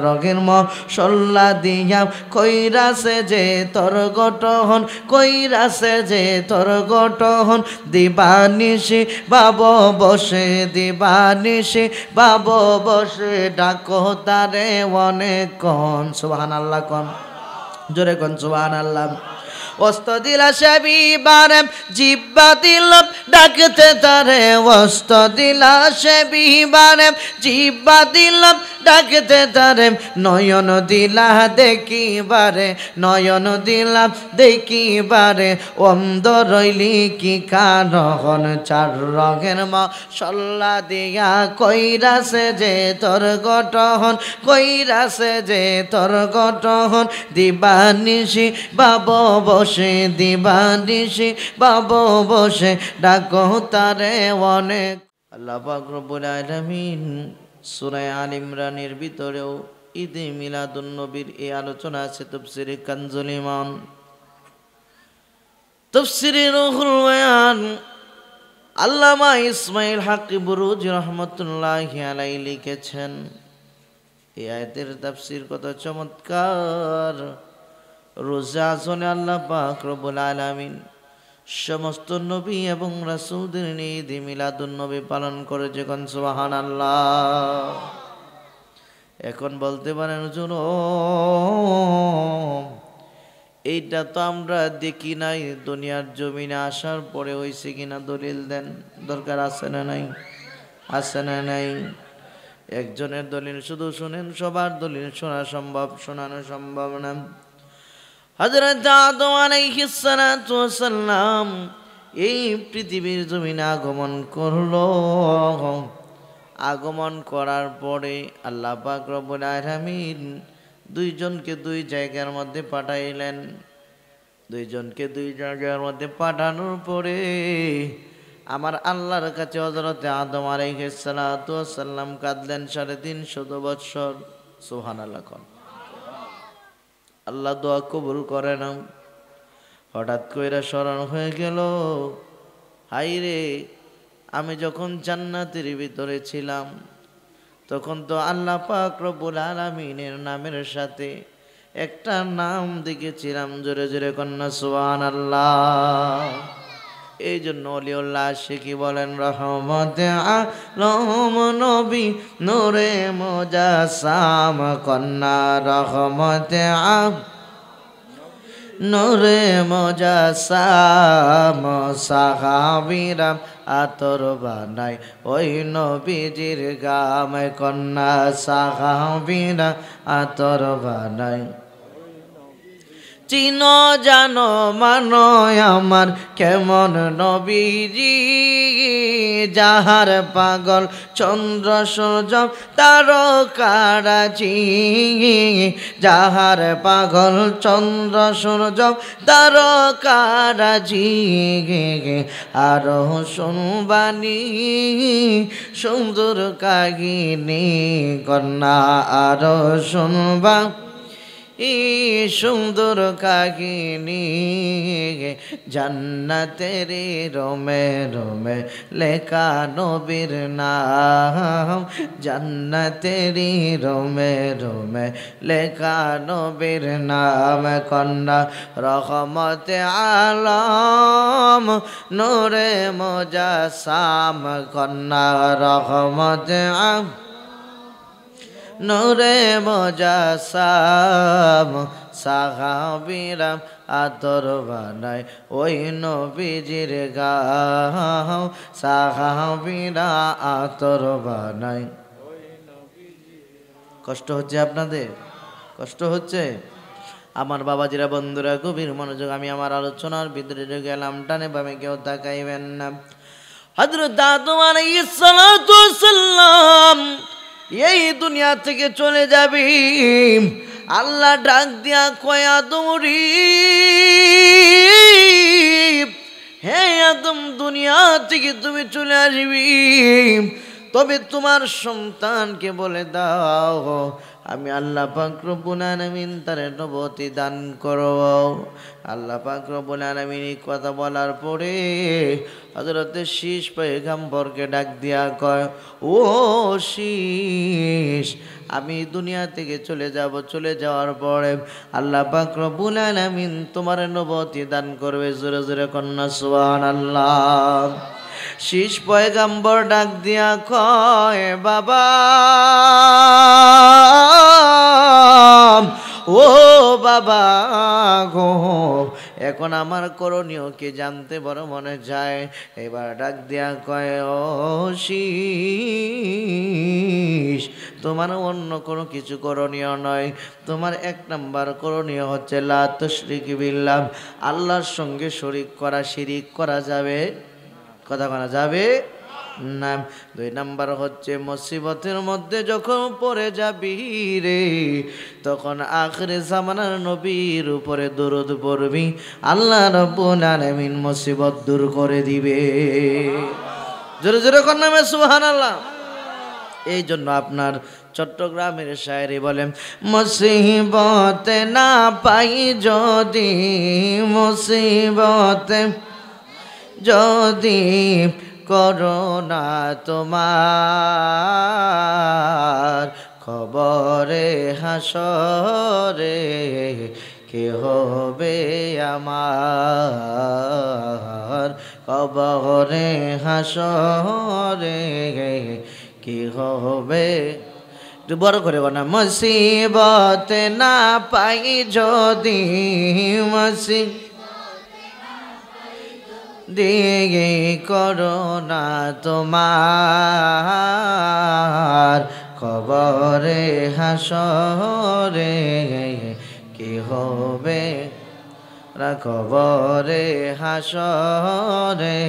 রগের মশলা দিয়া কইরাছে যে তোর গঠন কইরাছে যে তোর গঠন দিবানিশি বাব বসে দিবানিশি বাব বসে ডাকো তারে অনেক কন সুবহানাল্লাহ কন জোরে কন সুবহানাল্লাহ ওস্ত দিলা সে বিবারে জিব্বা দিল ডাকতে তারে ওস্ত দিলা সে বিবারে জিব্বা দিল ডাকতে তারে নয়ন দিলা দেখিবারে নয়ন দিলা দেখিবারে অন্ধ রইলি কি কারণ চার রঙের মশলা দিয়া কইরাছে যে তোর গঠন কইরাছে যে তোর গঠন দিবানিশি বাব বসে দিবানিশি বাব বসে ডাকো তারে অনেক আল্লাহ পাক রব্বুল আলামিন সূরা আল ইমরানের ভিতরেও ঈদে মিলাদুন নবীর এই আলোচনা আছে তাফসীরে কানজুল ইমান তাফসীরে রুহুল বয়ান আল্লামা ইসমাইল হক বুরুজি রাহমাতুল্লাহি আলাইহি লিখেছেন এই আয়াতের তাফসীর কত চমৎকার রোজা আসলে আল্লাহ পাক রব্বুল আলামিন সমস্ত নবী এবং রাসূলদের নিয়ে ঈদ মিলাদুন নবী পালন করে যখন সুবহানাল্লাহ এখন বলতে পারেন হুজুর এইটা তো আমরা দেখি নাই দুনিয়ার জমিনে আসার পরে হইছে কিনা দলিল দেন দরকার আছে না নাই আছে না নাই একজনের দলিল শুধু শুনেন সবার দলিল শোনা সম্ভব শোনানো সম্ভব না হযরত আদম আলাইহিস সালাতু ওয়াস সালাম এই পৃথিবীর জমিনে আগমন করলো আগমন করার পরে আল্লাহ পাক রব্বুল আলামিন দুইজনকে দুই জায়গার মধ্যে পাঠাইলেন দুইজনকে দুই জায়গার মধ্যে পাঠানোর পরে আমার আল্লাহর কাছে হযরত আদম আলাইহিস সালাতু ওয়াস সালাম কাঁদলেন 350 বছর সুবহানাল্লাহ কোন আল্লাহ দোয়া কবুল করে না হঠাৎ কইরা স্মরণ হয়ে গেল হায়রে আমি যখন জান্নাতের ভিতরে ছিলাম তখন তো আল্লাহ পাক রব্বুল আলামিনের নামের সাথে একটা নাম দেখেছিলাম জোরে জোরে কন্যা সুবহানাল্লাহ এই জন্য ওলিউল্লাহ আশিকি বলেন রহমতে আলম নবী নূরে মুজাসসাম কন্যা রহমতে নূরে মুজাসসাম সাহাবীরা আতর বানাই ওই নবীজির গাম কন্যা সাহাবীরা আতর বানাই চিনো জানো মানো আমার কেমন নবীজি যাহার পাগল চন্দ্র সূর্য তারকারাজি যাহার পাগল চন্দ্র সূর্য তারকারাজি আরো শুনবানি সুন্দর কাহিনী কন্যা আরো শুনবা সুন্দর কাহিনী জান্নাতের রোমে রোমে লেখা নবীর নাম জান্নাতের রোমে রোমে লেখা নবীর নাম কন্যা রহমতে আলম নূরে মুজাসসাম কন্যা রহমতে নূরে মুজাসসাম সাহাবীরা আতর বানায় ওই নবীজির গাও সাহাবীরা আতর বানায় কষ্ট হচ্ছে আপনাদের কষ্ট হচ্ছে আমার বাবাজিরা বন্ধুরা গভীর মনোযোগ আমি আমার আলোচনার ভিতরে গেলাম টানে বামে কেউ তাকাইবেন না হযরত আদম আলাইহিস সালাতু ওয়াস সালাম এই দুনিয়া থেকে চলে যাবে আল্লাহ ডাক দিয়া কয় আদম রে হে আদম দুনিয়া থেকে তুমি চলে আসবি তবে তোমার সন্তানকে বলে দাও আমি আল্লাহ পাক রব্বুল আলামিন তার নবুয়তি দান করব। আল্লাহ পাক রব্বুল আলামিন এই কথা বলার পরে হযরত শীষ পয়গম্বরকে ডাক দিয়া কয়, ও শীষ, আমি দুনিয়া থেকে চলে যাব, চলে যাওয়ার পরে আল্লাহ পাক রব্বুল আলামিন তোমার নবুয়তি দান করবে। জোরে জোরে কন্যা সুবহানাল্লাহ। শীষ পয়গম্বর ডাক দিয়া কয়, বাবা ও বাবা গো, এখন আমার করণীয় কি জানতে বড় মনে যায়। এবার ডাক দিয়া কয়, ও শীষ, তোমার অন্য কোনো কিছু করণীয় নয়। তোমার এক নাম্বার করণীয় হচ্ছে লা তুশরিক বিল্লাহ, আল্লাহর সঙ্গে শরীক করা, শিরিক করা যাবে, কথা বলা যাবে না। দুই নাম্বার হচ্ছে মুসিবতের মধ্যে যখন পড়ে যাবি রে, তখন আখিরে জামানার নবীর উপরে দরুদ পড়বি, আল্লাহ রাব্বুল আলামিন মুসিবত দূর করে দিবে। জোরে জোরে কর নামে সুবহানাল্লাহ। এই জন্য আপনার চট্টগ্রামের শায়রি বলেন, মুসিবত না পাই যদি, মুসিবত যদি করোনা তোমার, খবরে হাসরে কে হবে আমার, খবরে হাসরে কি হবে। একটু বড় করে বলা, মুসিবত না পাই যদি, মুসিবত দিয়ে করোনা তোমার, কবরে হাসরে কি হবে, কবরে হাসরে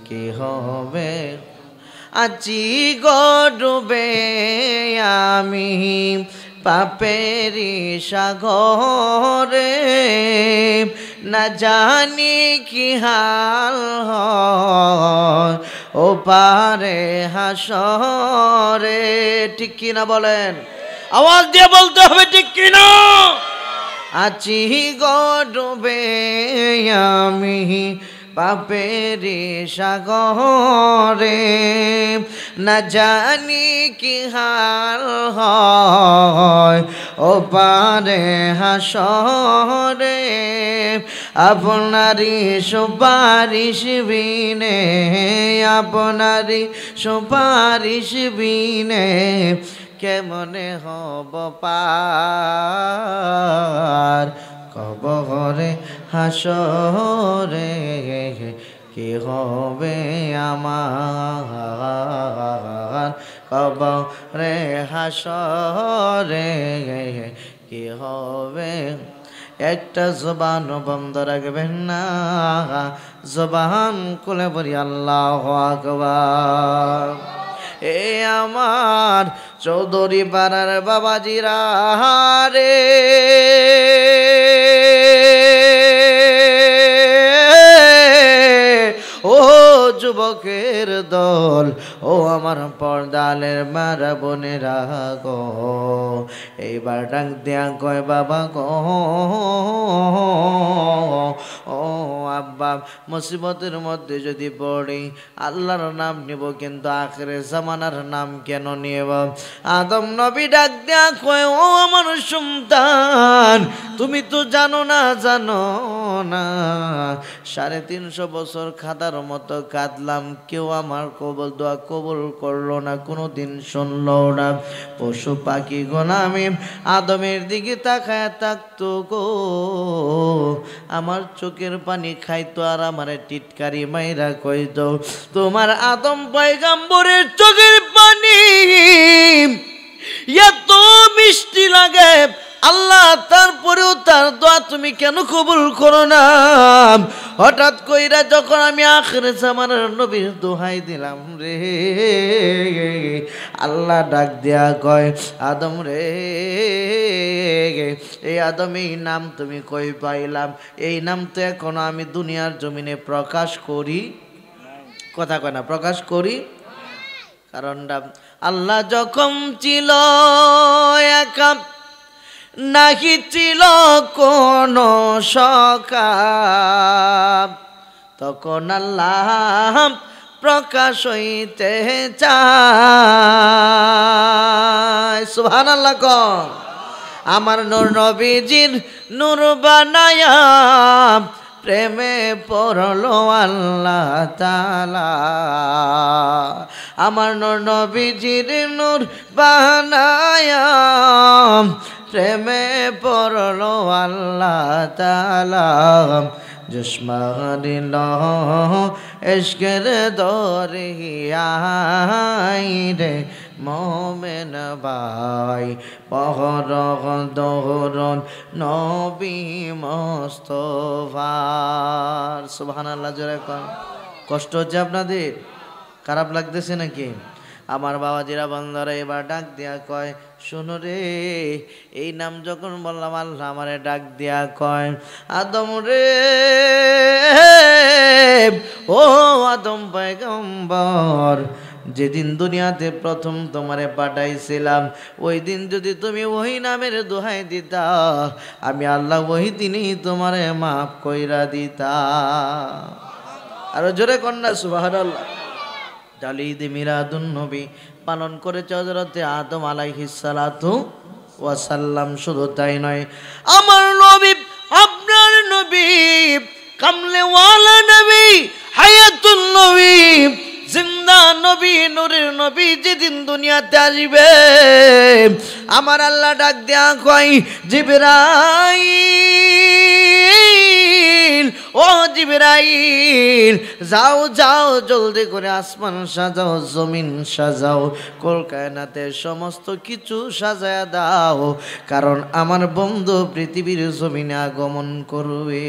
কি হবে। আজি গডুবে আমি পাপেরি সাগরে, না জানি কি হাল হয় ও পারে হাসরে। ঠিক কিনা বলেন, আওয়াজ দিয়ে বলতে হবে ঠিক কিনা। আছি গডুবে আমি পাপেরি সাগরে, না জানি কি হাল হয় ও পারে হাসরে। আপনারি সুপারিশ বিনে, আপনারি সুপারিশ বিনে কেমনে হব পার, কবরে হাসরে কি হবে আমার, কবরে হাসরে কি হবে। একটা জবান বন্ধ রাখবেন না, জবান খুলে বলি আল্লাহু আকবার। এ আমার চৌধুরী পাড়ার বাবাজিরা রে, ও যুবকের দল, ও আমার পর্দালের মারা বোনেরা গো, এইবার ডাক দেয়া কয়, বাবা গো, ও আব্বা, মুসিবতের মধ্যে যদি পড়ি আল্লাহর নাম নিব, কিন্তু আখিরে জামানার নাম কেন নিব। আদম নবী ডাক দেয়া কয়, ও আমার সন্তান, তুমি তো জানো না, জানো না 350 বছর খাদার মতো কাঁদলাম, কেউ আমার কবুল দোয়া কবুল করলো না, কোনো দিন শুনলো না। পশু পাখি গোলামি আদমের দিকে তাকায় থাকতো গো, আমার চোখের পানি খাইতো আর আমার টিটকারি মাইরা কইতো, তোমার আদম পয়গম্বরের চোখের পানি এত মিষ্টি লাগে আল্লাহ, তারপরেও তার দোয়া তুমি কেন কবুল করো না। হঠাৎ কইরা যখন আমি আখিরে জামানার নবীর দোহাই দিলাম রে, আল্লাহ ডাক দেয়া কয়, আদম রে, এই আদম, এই নাম তুমি কই পাইলাম? এই নাম তো এখনো আমি দুনিয়ার জমিনে প্রকাশ করি, কথা কয় না, প্রকাশ করি। কারণটা আল্লাহ যখন ছিল একা, নাহি ছিল কোন সখা, তখন আল্লাহ প্রকাশ হইতে চায়। সুবহানাল্লাহ কোন। আমার নূর নবীজির নূর বানায়া প্রেমে পড়লো আল্লাহ তাআলা। আমার নূর নবীজির নূর বানায়া প্রেমে পড়লো আল্লাহ তাআলা। জুস্মারিল ইশকের দরিয়ায় রে মোমেন ভাই, পহর দহরন নবী মুস্তাফার। সুবহানাল্লাহ জোরে কোন। কষ্ট হচ্ছে আপনাদের? খারাপ লাগতেছে নাকি? আমার বাবাজিরা বন্ধরে এবার ডাক দিয়া কয়, শোনো রে, এই নাম যখন বললাম আল্লাহ আমারে ডাক দিয়া কয়, আদম রে, ও আদম পয়গম্বর, যেদিন দুনিয়াতে প্রথম তোমারে পাঠাইছিলাম ওই দিন যদি তুমি ওই নামের দোহাই দিতা, আমি আল্লাহ ওই দিনই তোমারে মাফ কইরা দিতা। আরো জোরে কন্যা সুবহানাল্লাহ। ঈদ মিলাদুন নবী পালন করেছে হযরতে আদম আলাইহিস সালাতু ওয়া সাল্লাম। শুধু তাই নয়, আমার নবী, আপনার নবী, কামলেওয়ালা নবী, হায়াতুন নবী, জিন্দা নবী, নূরের নবী যেদিন দুনিয়াতে আসবে, আমার আল্লাহ ডাক দেয়া কয়, জিবরাইল, ও জিবরাইল, যাও যাও জলদি করে আসমান সাজাও, জমিন সাজাও, কুল কায়নাতের সমস্ত কিছু সাজায়া দাও, কারণ আমার বন্ধু পৃথিবীর জমিনে আগমন করবে।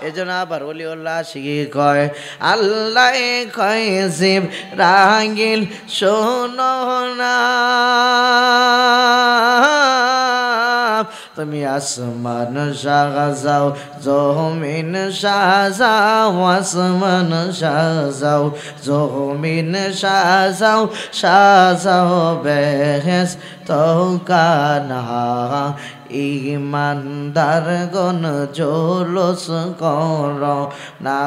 এজন্য আবার ওলিউল্লাহ শিখে কয়, আল্লাহ কয় জিবরাইল শোনো না, তুমি আসমান সাজাও, জমিন সাজাও, আসমান সাজাও, জমিন সাজাও, সাজাও বেহেশত খানা, ইমানদার গণ জোলস কর না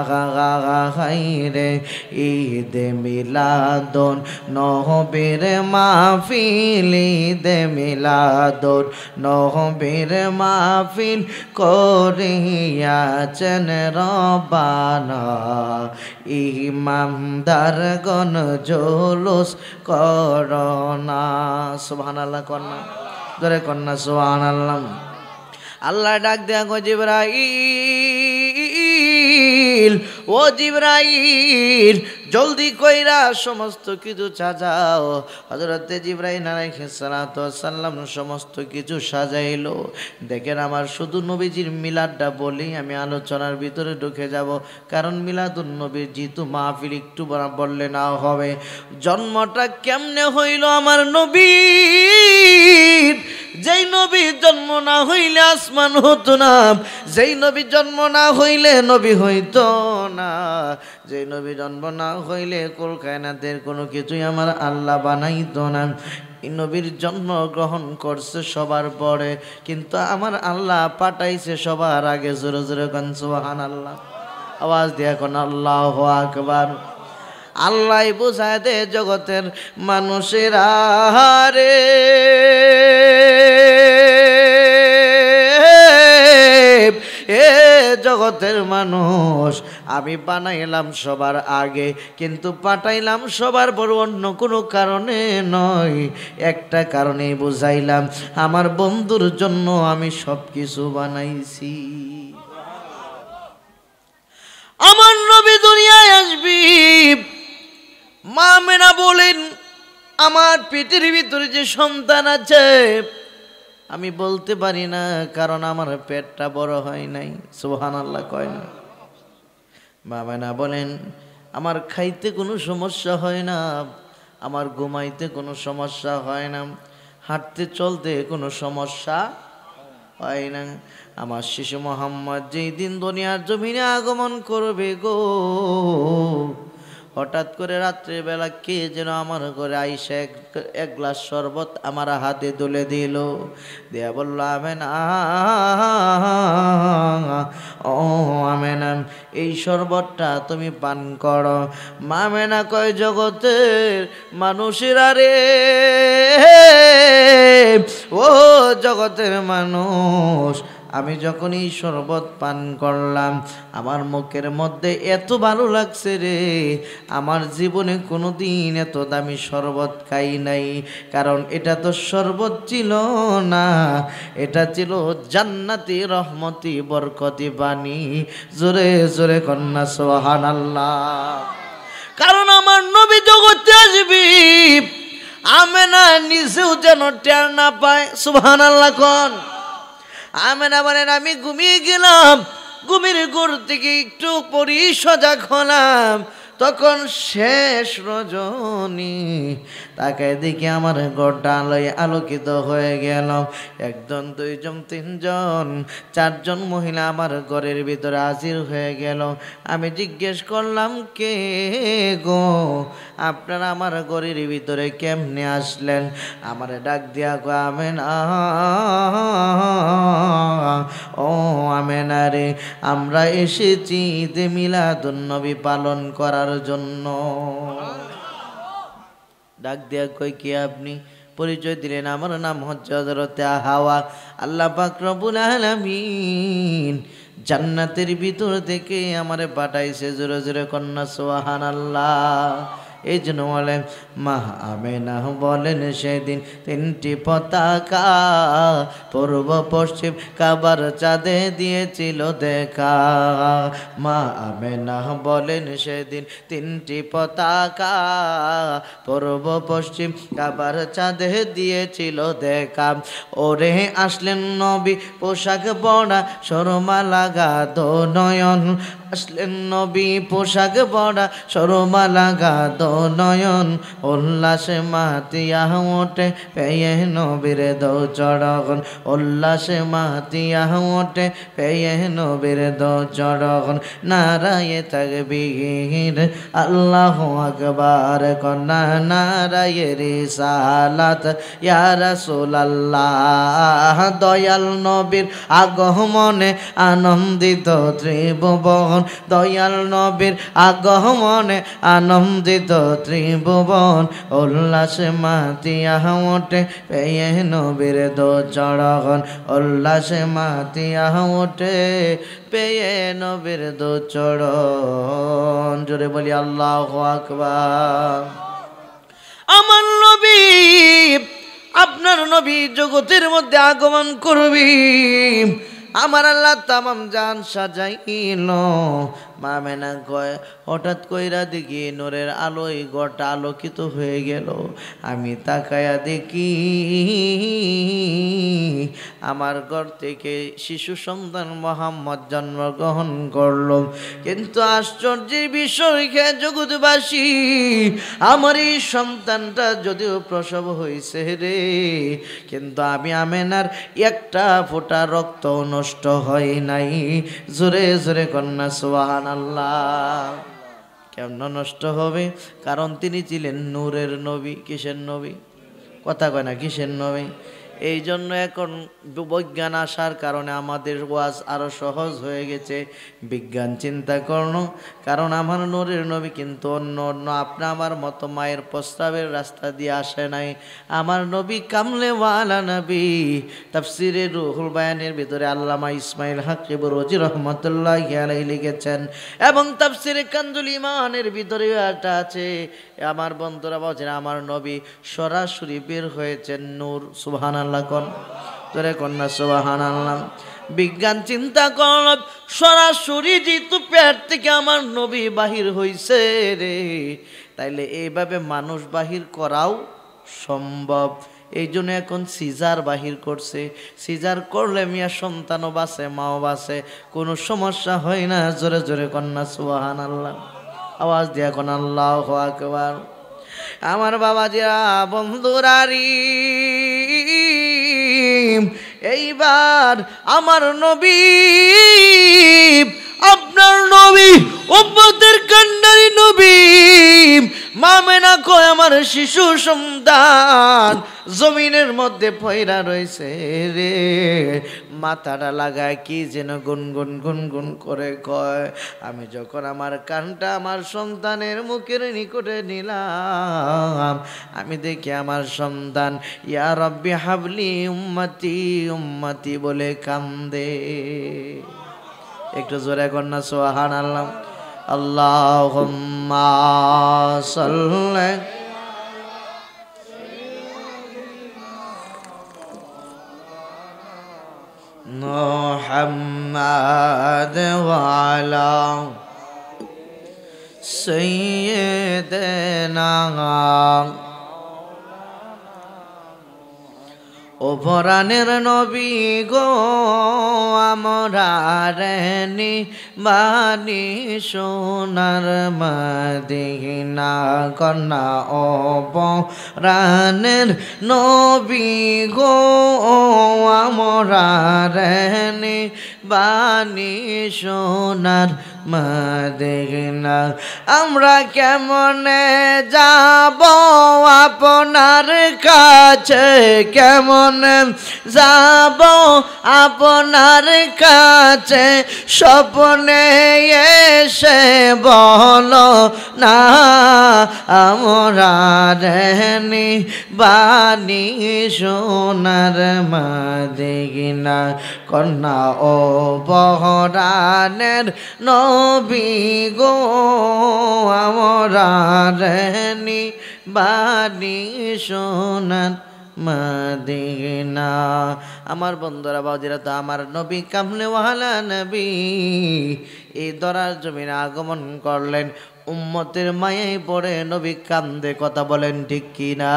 রে, ঈদ মিলাদুন নবীর মাহফিল, ঈদ মিলাদুন নবীর মাহফিল করিয়াছেন রব্বানা, ইমানদার গণ জোলস কর না। সুবহানাল্লাহ কন্যা ধরে কন্যা সুবহানাল্লাহ। আল্লাহ ডাক দেয়া কয়, জিবরাইল, ও জিবরাইল, জলদি কইরা সমস্ত কিছু সাজাও। হযরতে জিবরাইল আলাইহিস সালাতু ওয়াস সালাম সমস্ত কিছু সাজাইলো। দেখেন, আমার শুধু নবীজির মিলাদটা বলি, আমি আলোচনার ভিতরে ঢুকে যাব, কারণ মিলাদুন নবীর যেহেতু মাহফিল একটু বললে না হবে। জন্মটা কেমনে হইল আমার নবীর? যেই নবীর জন্ম না হইলে আসমান হতো না, যেই নবীর জন্ম না হইলে নবী হইতো না, যেই নবী জন্ম না হইলে কুল কায়নাতের কোনো কিছুই আমার আল্লাহ বানাইতো না। এই নবীর জন্ম গ্রহণ করছে সবার পরে, কিন্তু আমার আল্লাহ পাঠাইছে সবার আগে। জোরে জোরে কোন সুবহানাল্লাহ। আওয়াজ দিয়ে কোন আল্লাহু আকবার। আল্লাহ বুঝায় দে জগতের মানুষেরা রে, এ জগতের মানুষ, আমি বানাইলাম সবার আগে, কিন্তু পাঠাইলাম সবার বড় অন্য কোনো কারণে নয়, একটা কারণেই বুঝাইলাম, আমার বন্ধুর জন্য আমি সব কিছু বানাইছি। আমার নবী দুনিয়ায় আসবি, মা মেনা বলেন, আমার পেটের ভিতরে যে সন্তান আছে আমি বলতে পারি না, কারণ আমার পেটটা বড় হয় নাই। সুবহানাল্লাহ কয় না? মা মেনা বলেন, আমার খাইতে কোনো সমস্যা হয় না, আমার ঘুমাইতে কোনো সমস্যা হয় না, হাঁটতে চলতে কোনো সমস্যা হয় না। আমার শিশু মোহাম্মদ যেই দিন দুনিয়ার জমিনে আগমন করবে গো, হঠাৎ করে রাত্রিবেলা কে যেন আমার ঘরে আইসা এক গ্লাস শরবত আমার হাতে তুলে দিল, দিয়া বলল আমেনা, ও আমেনা এই শরবতটা তুমি পান করো। মা আমেনা কয় জগতের মানুষেরা রে, ও জগতের মানুষ, আমি যখন এই শরবত পান করলাম আমার মুখের মধ্যে এত ভালো লাগছে রে, আমার জীবনে কোনোদিন এত দামি শরবত খাই নাই। কারণ এটা তো শরবত ছিল না, এটা ছিল জান্নাতি রহমতি বরকতি পানি। জোরে জোরে কন্যা সুবহানাল্লাহ। কারণ আমার নবী জগতে আসবি, আমেনা নিজেও যেন টের না পায়। সুবহানাল্লাহ কোন। আমেনা বলেন আমি ঘুমিয়ে গেলাম, ঘুমের ঘর থেকে একটু পরি সজাগ হলাম, তখন শেষ রজনী, তাকে দেখে আমার ঘরটা আলোয় আলোকিত হয়ে গেল। একজন, দুইজন, তিনজন, চারজন মহিলা আমার ঘরের ভিতরে হাজির হয়ে গেল। আমি জিজ্ঞেস করলাম কে গো, আপনারা আমার ঘরের ভিতরে কেমনে আসলেন? আমার ডাক দিয়া গো আমেনা, ও আমেনা রে, আমরা এসেছি ঈদে মিলাদুন্নবী পালন করার জন্য। ডাক দিয়া কই কি আপনি? পরিচয় দিলেন, আমার নাম হচ্ছে হযরতে হাওয়া। আল্লাহ পাক রব্বুল আলামিন জান্নাতের ভিতর থেকে আমারে পাঠাইছে। জোরে জোরে কন্যা সুবহানাল্লাহ। এই জন্য বলেন মা আমেনা বলেন সেদিন তিনটি পতাকা পূর্ব পশ্চিম কাবার চাঁদে দিয়েছিল দেখা। মা আমেনা বলেন সেদিন তিনটি পতাকা পূর্ব পশ্চিম কাবার চাঁদে দিয়েছিল দেখা। ওরে আসলেন নবী পোশাক পরা শরমা লাগা দো নয়ন, আসলেন নবী পোশাক পরা শরমা লাগা দো নয়ন, উল্লাসে মাতিয়া ওঠে পেয়ে নবীর দো চড়ন, উল্লাসে মাতিয়া ওঠে পেয়ে নবীর দো চড়ন। নারায়ে তাকবীর আল্লাহু আকবার কন্যা, নারায়ে রিসালাত ইয়া রাসূলুল্লাহ। দয়াল নবীর আগমনে আনন্দিত ত্রিভুবন, দয়াল নবীর আগমনে আনন্দিত ত্রিভুবন, উল্লাসে মাতিয়া ওঠে পেয়ে নবীর দো চড়ন, উল্লাসে মাতিয়া ওঠে পেয়ে নবীর দো চড়ন। জোরে বলি আল্লাহু আকবার। আমার নবী, আপনার নবী জগতের মধ্যে আগমন করবি, আমার আল্লাহ তামাম জান সাজাইল। মা আমেনা কয় হঠাৎ কইরা দেখি নূরের আলোয় ঘরটা আলোকিত হয়ে গেল। আমি তাকায়া দেখি আমার ঘর থেকে শিশু সন্তান মোহাম্মদ জন্মগ্রহণ করল। কিন্তু আশ্চর্যের বিষয় হে জগৎবাসী, আমার এই সন্তানটা যদিও প্রসব হয়েছে রে, কিন্তু আমি আমেনার একটা ফোঁটা রক্ত নষ্ট হয় নাই। জোরে জোরে কন্যা সুবহানাল্লাহ। কেন নষ্ট হবে? কারণ তিনি ছিলেন নূরের নবী। কিসের নবী? কথা কয় না, কিসের নবী? এই জন্য এখন বিজ্ঞান আসার কারণে আমাদের ওয়াজ আরো সহজ হয়ে গেছে। বিজ্ঞান চিন্তা করলো, কারণ আমার নূরের নবী কিন্তু অন্য অন্য আপনা আমার মতো মায়ের প্রস্তাবের রাস্তা দিয়ে আসে নাই। আমার নবী কামলেওয়ালা নবী। তাফসিরে রুহুল বায়ানের ভিতরে আল্লামা ইসমাইল হাকিম রোজি রহমতুল্লাহি আলাইহি লিখেছেন, এবং তাফসিরে কানজুল ইমানের ভিতরে একটা আছে। আমার বন্ধুরা বলছেন আমার নবী সরাসরি বের হয়েছেন নূর। সুবহানাল্লাহ কোন, তোরে কন্যা সুবহানাল্লাহ। বিজ্ঞান চিন্তা করল, সরাসরি যেহেতু পেট থেকে আমার নবী বাহির হইছে রে, তাইলে এইভাবে মানুষ বাহির করাও সম্ভব। এই জন্য এখন সিজার বাহির করছে। সিজার করলে মিয়া সন্তানও বাঁচে, মাও বাঁচে, কোনো সমস্যা হয় না। জোরে জোরে কন্যা সুবহানাল্লাহ। আওয়াজ দিয়া কোন আল্লাহু আকবার। আমার বাবাজিরা, বন্ধুরারি, এইবার আমার নবী, আপনার নবী উম্মতের কান্ডারি নবী মা মেনা কয় আমার শিশু সন্তান জমিনের মধ্যে পয়রা রয়েছে রে। মাথাটা লাগায় কি যেন গুনগুন গুনগুন করে কয়। আমি যখন আমার কানটা আমার সন্তানের মুখের নিকটে নিলাম, আমি দেখি আমার সন্তান ইয়া রব্বি হাবলি উম্মতি উম্মতি বলে কান্দে। একটু জোরে কন্যা সুবহানাল্লাহ। আল্লাহুম্মা সাল্লি মুহাম্মাদ ওয়া আলা সাইয়্যিদিনা। ও পরাণের নবী গো আমরা রেনি বানি সোনার মদিনা কন্যা। ও পরাণের নবী গো আমরা রেনি বানি সোনার মদিনা। আমরা কেমনে যাব আপনার কাছে, কেমনে যাব আপনার কাছে, স্বপ্নে এসে বলো না আমরা রেনি বানি সোনার মদিনা কন্যা। ও পরাণের নবী গো আমরা রেনি বানি সোনার মদিনা। আমার বন্ধুরা বাউজিরা, তো আমার নবী কামলে ওয়ালা নবী এই দরার জমিনে আগমন করলেন। উম্মতের মায়ায় পড়ে নবী কান্দে, কথা বলেন ঠিক কিনা?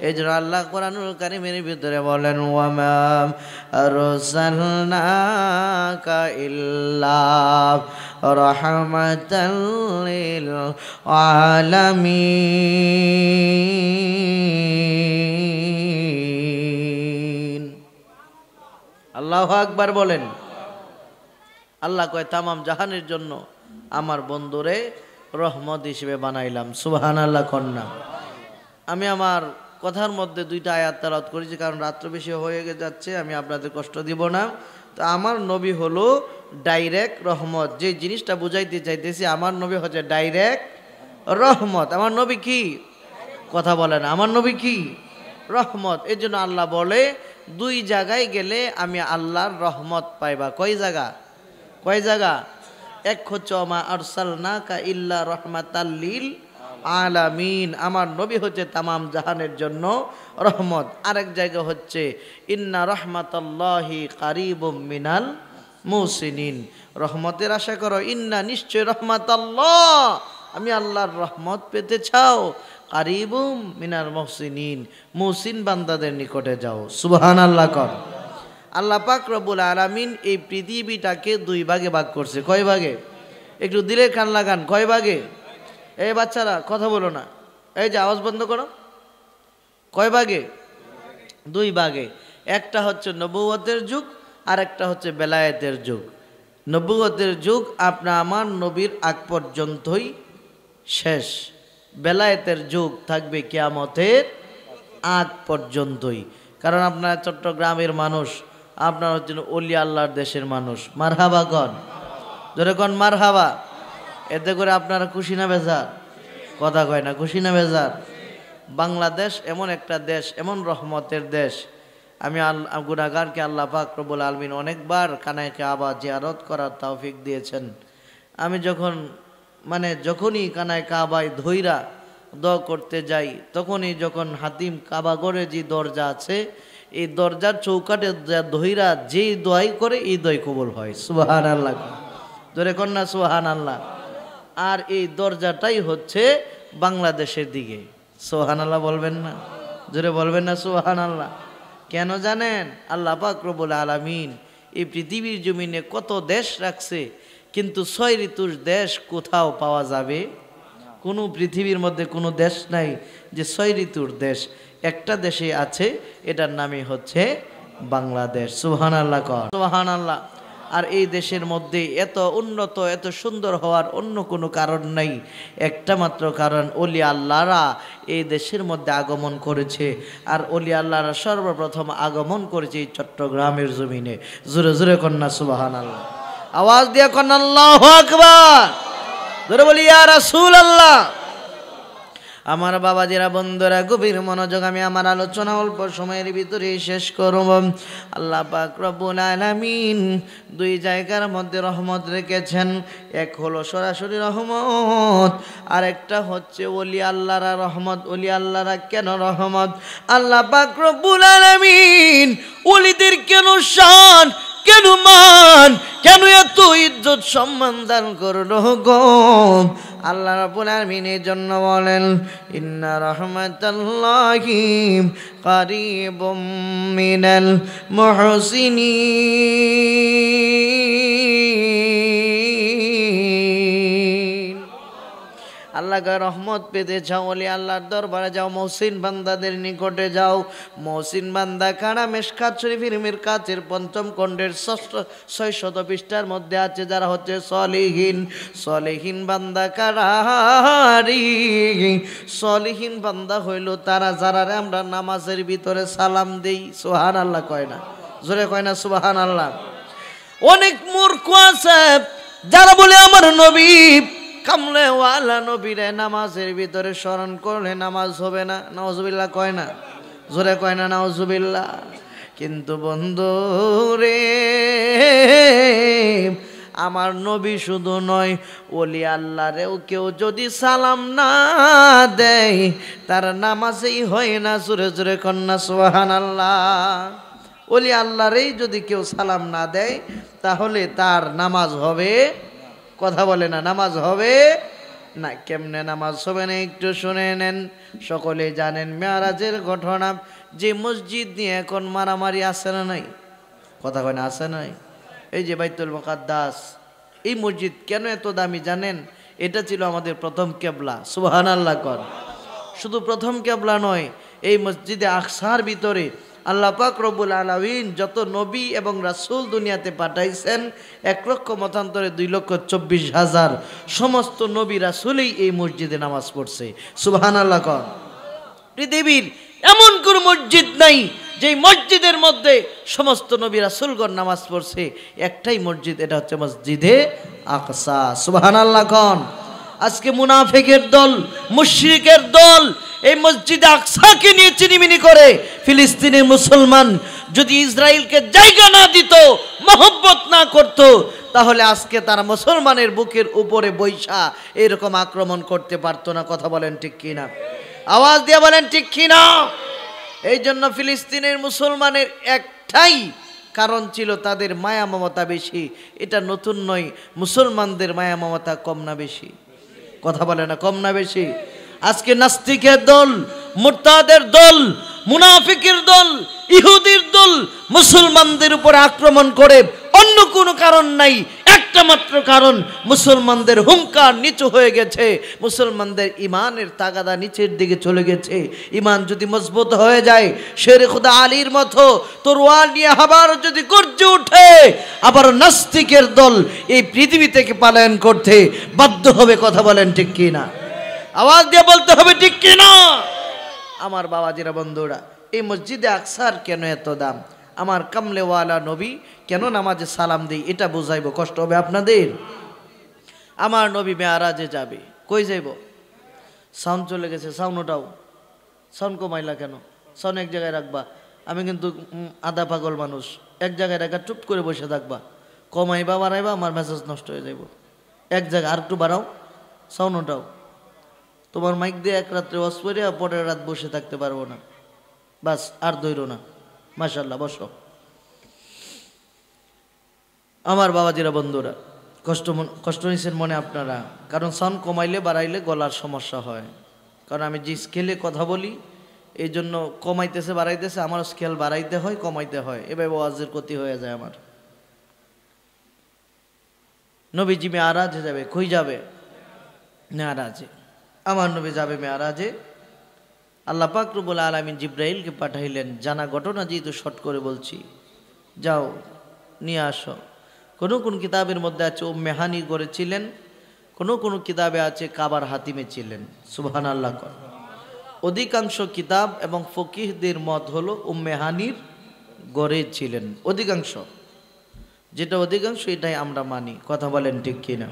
এই জন্য আল্লাহ কোরআনুল কারীমের ভিতরে বলেন ওয়ামা আরসালনাকা ইল্লা রাহমাতাল লিল আলামিন। আল্লাহু আকবার বলেন। আল্লাহ কয় তামাম জাহানের জন্য আমার বন্ধুরে রহমত হিসেবে বানাইলাম। সুবহানাল্লাহ কন্যা। আমি আমার কথার মধ্যে দুইটা আয়াত তেলাওয়াত করেছি, কারণ রাত্র বেশি হয়ে যাচ্ছে, আমি আপনাদের কষ্ট দিব না। তো আমার নবী হলো ডাইরেক্ট রহমত। যে জিনিসটা বুঝাইতে চাইতেছি, আমার নবী হচ্ছে ডাইরেক্ট রহমত। আমার নবী কি? কথা বলেন, আমার নবী কি? রহমত। এর জন্য আল্লাহ বলে দুই জায়গায় গেলে আমি আল্লাহর রহমত পাইবা। কয় জায়গা? কয় জায়গা? এক হচ্ছে ওমা আরসালনাকা ইল্লা রাহমাতাল লিল আলামিন, আমার নবী হচ্ছে তামাম জাহানের জন্য রহমত। আরেক জায়গা হচ্ছে ইন্না রাহমাতাল্লাহি কারিবুম মিনাল মুহসিনিন, রহমতের আশা করো। ইন্না নিশ্চয় রহমাতাল্লাহ, আমি আল্লাহর রহমত পেতে চাও, কারিবুম মিনাল মুহসিনিন, মুহসিন বান্দাদের নিকটে যাও। সুবহানাল্লাহ কর। আল্লাহ পাক রব্বুল আলামিন এই পৃথিবীটাকে দুই ভাগে ভাগ করছে। কয় ভাগে? একটু দিলে কান লাগান। কয় ভাগে? এই বাচ্চারা কথা বলো না, এই যে আওয়াজ বন্ধ করো। কয় ভাগে? দুই ভাগে। একটা হচ্ছে নবুয়তের যুগ, আর একটা হচ্ছে বেলায়েতের যুগ। নবুয়তের যুগ আপনার আমার নবীর আগ পর্যন্তই শেষ। বেলায়েতের যুগ থাকবে কিয়ামতের আগ পর্যন্তই। কারণ আপনার চট্টগ্রামের মানুষ, আপনার হচ্ছে ওলি আল্লাহর দেশের মানুষ। মারহাবা কন, ধরে কন মারহাবা। এতে করে আপনারা খুশি না বেজার? কথা কয় না, খুশি না বেজার? বাংলাদেশ এমন একটা দেশ, এমন রহমতের দেশ। আমি গুনাহগারকে আল্লাহ পাক রব্বুল আলামিন অনেকবার কানায় কাবা জিয়ারত করার তৌফিক দিয়েছেন। আমি যখনই কানায় কাবায় ধইরা দোয়া করতে যাই, তখনই যখন হাতিম কাবাগরে যে দরজা আছে, এই দরজার চৌকাটে ধইরা যেই দোয়াই করে এই দোয়াই কবুল হয়। সুবহানাল্লাহ, ধরে কন্যা সুবহানাল্লাহ। আর এই দরজাটাই হচ্ছে বাংলাদেশের দিকে। সুবহানাল্লাহ বলবেন না? জোরে বলবেন না সুবহানাল্লাহ? কেন জানেন? আল্লাহ পাক রব্বুল আলামিন এই পৃথিবীর জমিনে কত দেশ রাখছে, কিন্তু 6 ঋতুর দেশ কোথাও পাওয়া যাবে? কোনো পৃথিবীর মধ্যে কোনো দেশ নাই যে 6 ঋতুর দেশ। একটা দেশে আছে, এটার নামই হচ্ছে বাংলাদেশ। সুবহানাল্লাহ কর, সুবহানাল্লাহ। আর এই দেশের মধ্যে এত উন্নত এত সুন্দর হওয়ার অন্য কোনো কারণ নাই, একটা মাত্র কারণ ওলি আল্লাহরা এই দেশের মধ্যে আগমন করেছে। আর ওলি আল্লাহরা সর্বপ্রথম আগমন করেছে এই চট্টগ্রামের জমিনে। জোরে জোরে কন্যা সুবহানাল্লাহ, আওয়াজ দিয়ে কন্যা আল্লাহু আকবার, জোরে বলি ইয়া রাসূলুল্লাহ। আমার বাবাজিরা বন্ধুরা গভীর মনোযোগ, আমি আমার আলোচনা অল্প সময়ের ভিতরে শেষ করব। আল্লাহ পাক রব্বুল আলামিন দুই জায়গার মধ্যে রহমত রেখেছেন, এক হলো সরাসরি রহমত, আর একটা হচ্ছে ওলি আল্লাহরা রহমত। ওলি আল্লাহরা কেন রহমত? আল্লাহ পাক রব্বুল আলামিন ওলিদের কেন শান, কেন মান, কেন এত ইজ্জত সম্মান দান করলো গো? আল্লাহ রাব্বুল আলামিন এর জন্য বলেন, ইন্না রাহমাতাল্লাহি কারীবুম মিনাল মুহসিনিন। আল্লাহকে রহমত পেতে চাও, ওলি আল্লাহর দরবারে যাও, মহসিন বান্দাদের নিকটে যাও। মহসিন বান্দা কারা? মিশকাত শরীফের মিরকাতের ৫ম খণ্ডের ৬০০ পৃষ্ঠার মধ্যে আছে, যারা হচ্ছে সলিহিন। সলিহিন বান্দা কারা? সলিহিন বান্দা হইল তারা যারা আমরা নামাজের ভিতরে সালাম দেই। সুবহানাল্লাহ কয় না? জোরে কয় না সুবহানাল্লাহ? অনেক মূর্খ আছে যারা বলে আমার নবী কামলেওয়ালা নবীরে নামাজের ভিতরে স্মরণ করলে নামাজ হবে না। নাউজুবিল্লাহ কয় না? জোরে কয় না নাউজুবিল্লাহ? কিন্তু বন্ধু রে, আমার নবী শুধু নয়, ওলি আল্লাহরেও কেউ যদি সালাম না দেয় তার নামাজেই হয় না। জোরে জোরে কন্যা সুবহানাল্লাহ। ওলি আল্লাহরেই যদি কেউ সালাম না দেয় তাহলে তার নামাজ হবে? কথা বলে না, নামাজ হবে না। কেমনে নামাজ হবে না একটু শুনে নেন। সকলে জানেন মেরাজের ঘটনা, যে মসজিদ নিয়ে এখন মারামারি আছে না নাই? কথা কয় না, আছে নাই? এই যে বাইতুল মুকাদ্দাস, এই মসজিদ কেন এত দামি জানেন? এটা ছিল আমাদের প্রথম কেবলা। সুবহানাল্লাহ কর। শুধু প্রথম কেবলা নয়, এই মসজিদে আকসার ভিতরে আল্লাহ পাক রব্বুল আলামিন যত নবী এবং রাসূল দুনিয়াতে পাঠাইছেন, ১ লক্ষ মতান্তরে ২,২৪,০০০ সমস্ত নবী রাসূলই এই মসজিদে নামাজ পড়ছে। সুবহানাল্লাহ কর। পৃথিবীর এমন কোন মসজিদ নাই যেই মসজিদের মধ্যে সমস্ত নবী রাসূলগণ নামাজ পড়ছে। একটাই মসজিদ, এটা হচ্ছে মসজিদে আকসা। সুবহানাল্লাহ কন। আজকে মুনাফিকের দল, মুশরিকের দল এই মসজিদে আকসাকে নিয়ে চিনিমিনি করে। ফিলিস্তিনের মুসলমান যদি ইসরায়েলকে জায়গা না দিত, মহব্বত না করত, তাহলে আজকে তারা মুসলমানের বুকের উপরে বৈশা এরকম আক্রমণ করতে পারতো না। কথা বলেন ঠিক কিনা? আওয়াজ দিয়ে বলেন ঠিক কিনা? এই জন্য ফিলিস্তিনের মুসলমানের একটাই কারণ ছিল, তাদের মায়া মমতা বেশি। এটা নতুন নয়। মুসলমানদের মায়া মমতা কম না বেশি? কথা বলে না, কম না বেশি? আজকে নাস্তিকের দল, মুরতাদের দল, মুনাফিকের দল, ইহুদির দল মুসলমানদের উপর আক্রমণ করে অন্য কোনো কারণ নাই, একটা মাত্র কারণ, মুসলমানদের হুঙ্কার নিচু হয়ে গেছে, মুসলমানদের ইমানের তাগাদা নিচের দিকে চলে গেছে। ইমান যদি মজবুত হয়ে যায়, শের খুদা আলীর মতো তরোয়াল নিয়ে আবার যদি গর্জে ওঠে, আবার নাস্তিকের দল এই পৃথিবী থেকে পলায়ন করতে বাধ্য হবে। কথা বলেন ঠিক কিনা? আওয়াজ দিয়ে বলতে হবে ঠিক কিনা? আমার বাবাজিরা বন্ধুরা, এই মসজিদে আকসার কেন এত দাম? আমার কামলেওয়ালা নবী কেন নামাজে সালাম দেই, এটা বুঝাইব। কষ্ট হবে আপনাদের? আমার নবী মেয়ারাজে যাবে, কই যাইব? সাউন্ড চলে গেছে, সাউন্ড ওটাও। সাউন্ড কমাইলা কেন? সাউন্ড এক জায়গায় রাখবা। আমি কিন্তু আধা পাগল মানুষ, এক জায়গায় রাখা চুপ করে বসে থাকবা। কমাইবা বাড়াইবা, আমার মেসেজ নষ্ট হয়ে যাইব। এক জায়গায় আর একটু বাড়াও, সাউন্ড ওটাও। তোমার মাইক দিয়ে এক রাত্রে ওয়াজ করে পরের রাত বসে থাকতে পারবো না। বাস, আর দৈরো না। মাশাআল্লাহ, বসো। আমার বাবাজিরা বন্ধুরা, কষ্ট নিছেন মনে আপনারা, কারণ সাউন্ড কমাইলে বাড়াইলে গলার সমস্যা হয়। কারণ আমি যে স্কেলে কথা বলি, এই জন্য কমাইতেছে বাড়াইতেছে, আমার স্কেল বাড়াইতে হয় কমাইতে হয়, এভাবে ওয়াজের ক্ষতি হয়ে যায় আমার। নবীজি মেয়ারাজে যাবে, কই যাবে? মেয়ারাজে। আমার নবী যাবে মেয়ারাজে। আল্লাহ পাক রব্বুল আলামিন জিব্রাইলকে পাঠাইলেন। জানা ঘটনা, যেহেতু শর্ট করে বলছি, যাও নিয়ে আসো। কোন কোন কিতাবের মধ্যে আছে উম্মে হানি করেছিলেন, কোন কোন কিতাবে আছে কাবার হাতিমে ছিলেন। সুবহানাল্লাহ। অধিকাংশ কিতাব এবং ফকিহদের মত হলো উম্মে হানির গড়ে ছিলেন, অধিকাংশ, যেটা অধিকাংশ এটাই আমরা মানি। কথা বলেন ঠিক কিনা?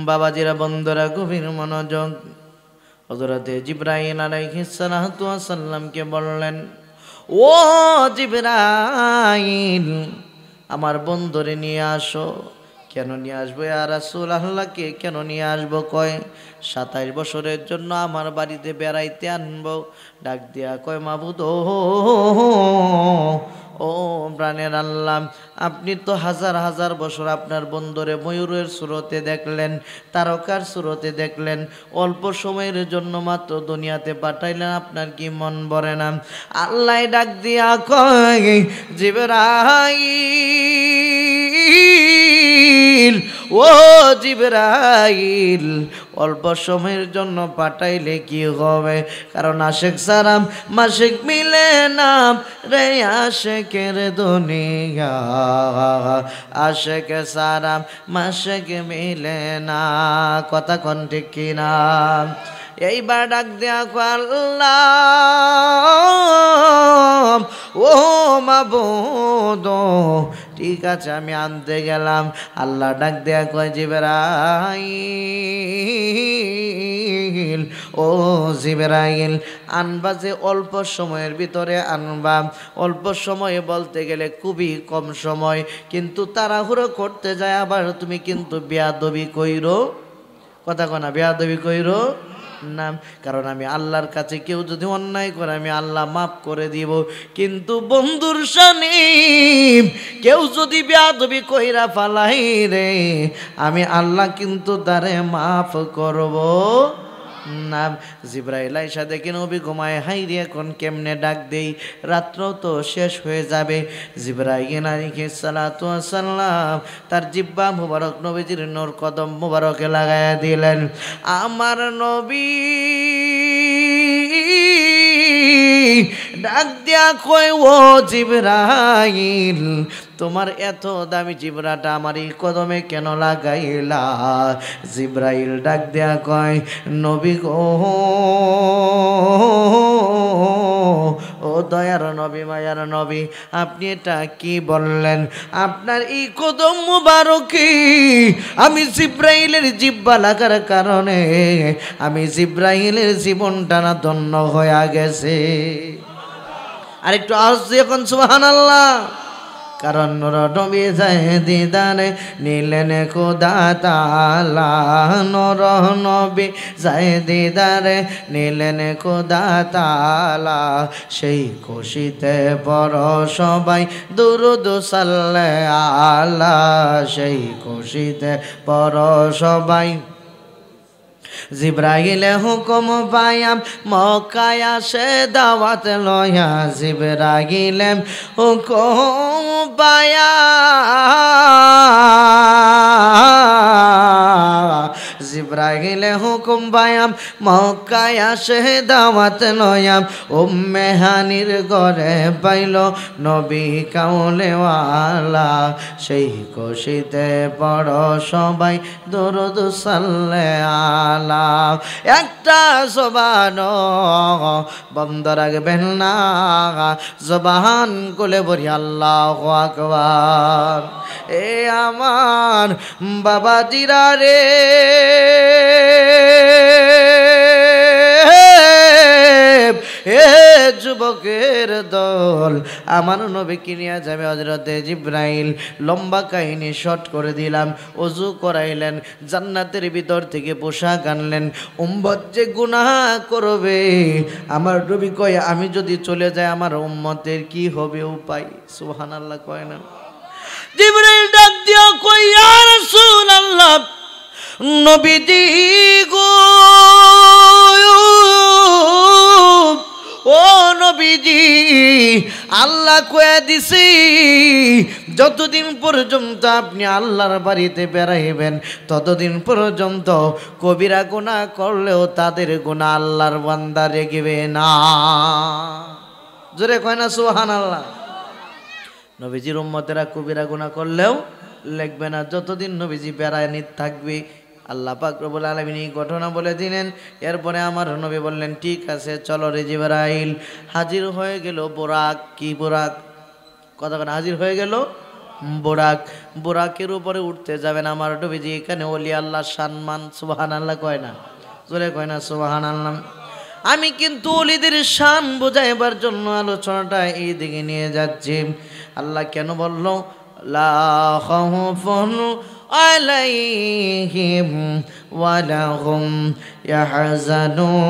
বাবাজিরা, বন্ধুরা, গভীর মনোযোগ। হযরতে জিবরাইল আলাইহিস সালাতু ওয়াস সালামকে বললেন, ও জিবরাইল, আমার বন্ধুরে নিয়ে আসো। কেন নিয়ে আসবো ইয়া রাসূলুল্লাহকে? কেন নিয়ে আসবো? কয় 27 বছরের জন্য আমার বাড়িতে বেড়াইতে আনবো। ডাক দিয়া কয়, মাবুদ ও প্রাণের আল্লাহ, আপনি তো হাজার হাজার বছর আপনার বন্ধুরে ময়ূরের সুরতে দেখলেন, তারকার সুরতে দেখলেন, অল্প সময়ের জন্য মাত্র দুনিয়াতে পাঠাইলেন, আপনার কি মন ভরে না? আল্লাহ ডাক দিয়া কয়, জিবরাইল, ও জিবরাইল, অল্প সময়ের জন্য পাঠাইলে কি হবে? কারণ আশেক সারাম মাসেক মিলে না রে, আশেকের দুনিয়া, আশেক সারাম মাসেক মিলে না। কথা কোন ঠিক কিনা? এইবার ডাক দেয়া আল্লাহ, ও মাবুদ, ঠিক আছে আমি আনতে গেলাম। আল্লাহ ডাক দেয়া কয়, জিবরাইল, ও জিবরাইল, আনবা যে অল্প সময়ের ভিতরে আনবা। অল্প সময়ে বলতে গেলে খুবই কম সময়, কিন্তু তাড়াহুড়ো করতে যায় আবার তুমি কিন্তু বেয়াদবি কইরো। কথা কনা, বেয়াদবি কইরো না। কারণ আমি আল্লাহর কাছে কেউ যদি অন্যায় করে আমি আল্লাহ মাফ করে দিব, কিন্তু বন্ধুর শানে কেউ যদি বেয়াদবি কইরা ফালাই রে, আমি আল্লাহ কিন্তু তারে মাফ করব না। জিবরাইল আইসা দেখে নবী ঘুমায়, হাই রে এখন কেমনে ডাক দেই, রাত্র তো শেষ হয়ে যাবে। জিবরাইল আলাইহিস সালাতু ওয়াস সালাম তার জিহ্বা মুবারক নবীজির নূর কদম মুবারকে লাগায়া দিলেন। আমার নবী ডাক দিয়া কয়, ও জিবরাইল, তোমার এত দামি জিবরাটা আমার এই কদমে কেন লাগাইলা? জিবরাইল ডাক দেয়া কয়, নবী গো, ও দয়ার নবী, মায়ার নবী, আপনি এটা কি বললেন? আপনার এই কদম মুবারকে আমি জিবরাইলের জিহ্বা লাগার কারণে আমি জিবরাইলের জীবনটা না ধন্য হয়ে গেছে। আর একটু আসছে এখন সুবহানাল্লাহ। কারণ নূর নবী যায় দিদারে নিলেন খোদা তাআলা, নূর নবী যায় দিদারে নিলেন খোদা তাআলা, সেই খুশিতে বড় সবাই দুরূদ সাল্লাল্লাহু আলা, সেই খুশিতে বড় সবাই। জিবরাইলে হুকুম পায়াম মক্কায় আসে দাওয়াত লয়া, জিবরাইলে হুকুম পায়া, জিবরাইলে হুকুম পায়াম মক্কায় আসে দাওয়াত লয়া, উম্মে হানির ঘরে পাইল নবী কাউলেওয়ালা, সেই খুশিতে বড় সবাই দরুদ সাল্লাল্লাহু আলা। একটা জবান বন্ধ রাখবেন না, জবান খুলে বলি আল্লাহু আকবার। এ আমার বাবাজিরা রে, এ যুবকের দল, আমার নবীকে নিয়ে যাবে হযরতে জিবরাইল। লম্বা কাহিনী শর্ট করে দিলাম। ওযু করাইলেন, জান্নাতের ভিতর থেকে পোশাক আনলেন। উম্মত যে গুনাহ করবে, আমার নবী কয় আমি যদি চলে যাই আমার উম্মতের কি হবে উপায়? সুবহানাল্লাহ কয় না? জিবরাইল ডাক দিয়া কয়, ইয়া রাসূলুল্লাহ, নবীজি গো, ও নবীজি, আল্লাহ কয়ে দিছি যতদিন পর্যন্ত আপনি আল্লাহর বাড়িতে বেড়াইবেন ততদিন পর্যন্ত কবিরা গুনাহ করলেও তাদের গুনাহ আল্লাহর বান্দা রেখবে না। জোরে কয় না সুবহানাল্লাহ? নবীজির উম্মতেরা কবিরা গুনাহ করলেও লিখবে না, যতদিন নবীজি বেড়ায় থাকবে। আল্লাহ পাক রব্বুল আলামিন এই ঘটনা বলে দিলেন। এরপরে আমার নবী বললেন, ঠিক আছে চলো রে জিবরাইল। হাজির হয়ে গেল বোরাক। কি বোরাক? কথা কথা হাজির হয়ে গেল বোরাক। বোরাকের উপরে উঠতে যাবেন আমার নবীজি। এখানে ওলি আল্লাহ সম্মান, সুবহানাল্লাহ কয় না? জোরে কয় না সুবহানাল্লাহ? আমি কিন্তু ওলিদের শান বোঝাইবার জন্য আলোচনাটা এই দিকে নিয়ে যাচ্ছি। আল্লাহ কেন বলল লা খাউফুন আলাইহিম ওয়ালা হুম ইয়াহজানুন।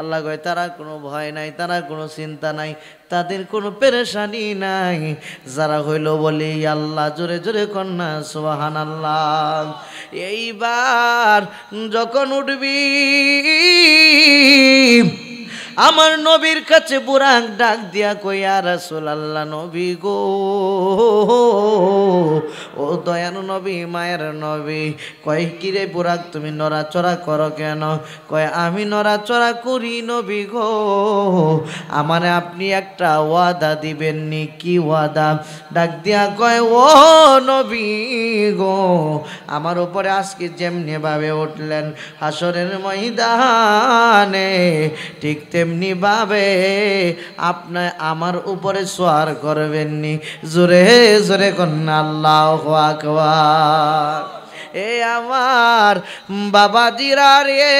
আল্লাহ কয় তারা কোনো ভয় নাই, তারা কোনো চিন্তা নাই, তাদের কোনো পেরেশানি নাই, যারা হইল বলি আল্লাহ। জোরে জোরে কন্যা সুবহানাল্লাহ। এইবার যখন উঠবি আমার নবীর কাছে বুরাক ডাক দিয়া কই, ইয়া রাসূলুল্লাহ নবী গো, ও দয়ানু নবী, মায়ের নবী। কয় কিরে বুরাক তুমি নড়াচড়া করো কেন? কয় আমি নড়াচড়া করি নবী গো, আমারে আপনি একটা ওয়াদা দিবেন নি? কি ওয়াদা? ডাক দিয়া কয় ও নবী গো, আমার উপরে আজকে যেমনি ভাবে উঠলেন হাসরের ময়দানে, ঠিক তেমনি ভাবে আপনি আমার উপরে সোয়ার করবেননি। জোরে জোরে কন্যা আল্লাহু আকবার। এ আমার বাবাজিরা রে,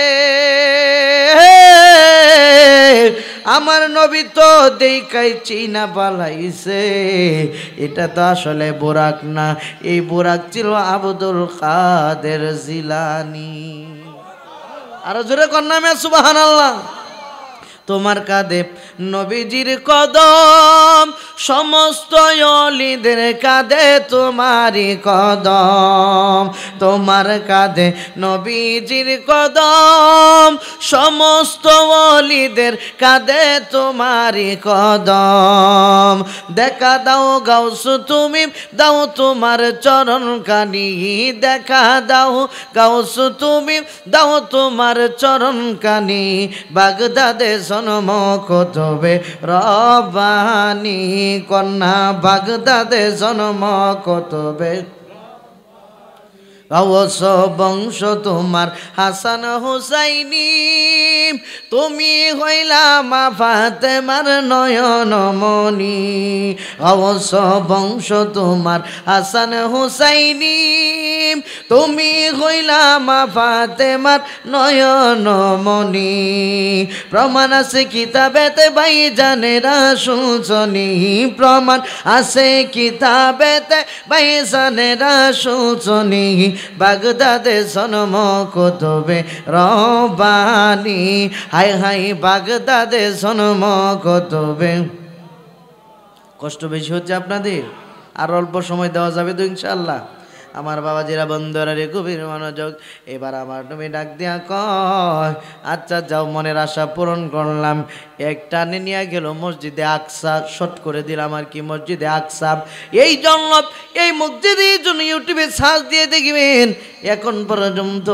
আমার নবী তো দেখাই চিনা পালাইছে, এটা তো আসলে বোরাক না, এই বোরাক ছিল আব্দুল কাদের জিলানী। আরো জোরে কন্যা মে সুবহানাল্লাহ। তোমার কাঁধে নবীজির কদম, সমস্ত ওলিদের কাঁধে তোমারই কদম। তোমার কাঁধে নবীজির কদম, সমস্ত ওলিদের কাঁধে তোমারই কদম। দেখা দাও গাউস তুমি, দাও তোমার চরণ কানি। দেখা দাও গাউস তুমি, দাও তোমার চরণ কানি। বাগদাদে জন্ম কুতুবে রব্বানি, কন্যা বাগদাদে জন্ম কুতুবে। গাউস বংশ তোমার হাসান হুসাইনি, তুমি হইলা মা ফাতেমার নয়ন মনি। গাউস বংশ তোমার হাসান হুসাইনি, তুমি হইলা মা ফাতেমার নয়ন মনি। প্রমাণ আছে কিতাবেতে ভাই জানেরা শুনছনি, প্রমাণ আছে কিতাবেতে ভাই জানেরা শুনছনি। বাগদাদে জন্ম কুতুবে রব্বানি, হাই হাই বাগদাদে জন্ম কুতুবে। কষ্ট বেশি হচ্ছে আপনাদের? আর অল্প সময় দেওয়া যাবে তো ইনশাআল্লাহ? আমার বাবাজিরা বন্ধুরা রে গভীর মনোযোগ। এবার আমার তুমি ডাক দিয়া কয়, আচ্ছা যাও মনের আশা পূরণ করলাম। এক টানে নিয়ে গেল মসজিদে আকসা, শর্ট করে দিলাম আর কি, মসজিদে আকসা। এই জন্য এই মসজিদের জন্য ইউটিউবে সার্চ দিয়ে দেখবেন এখন পর্যন্ত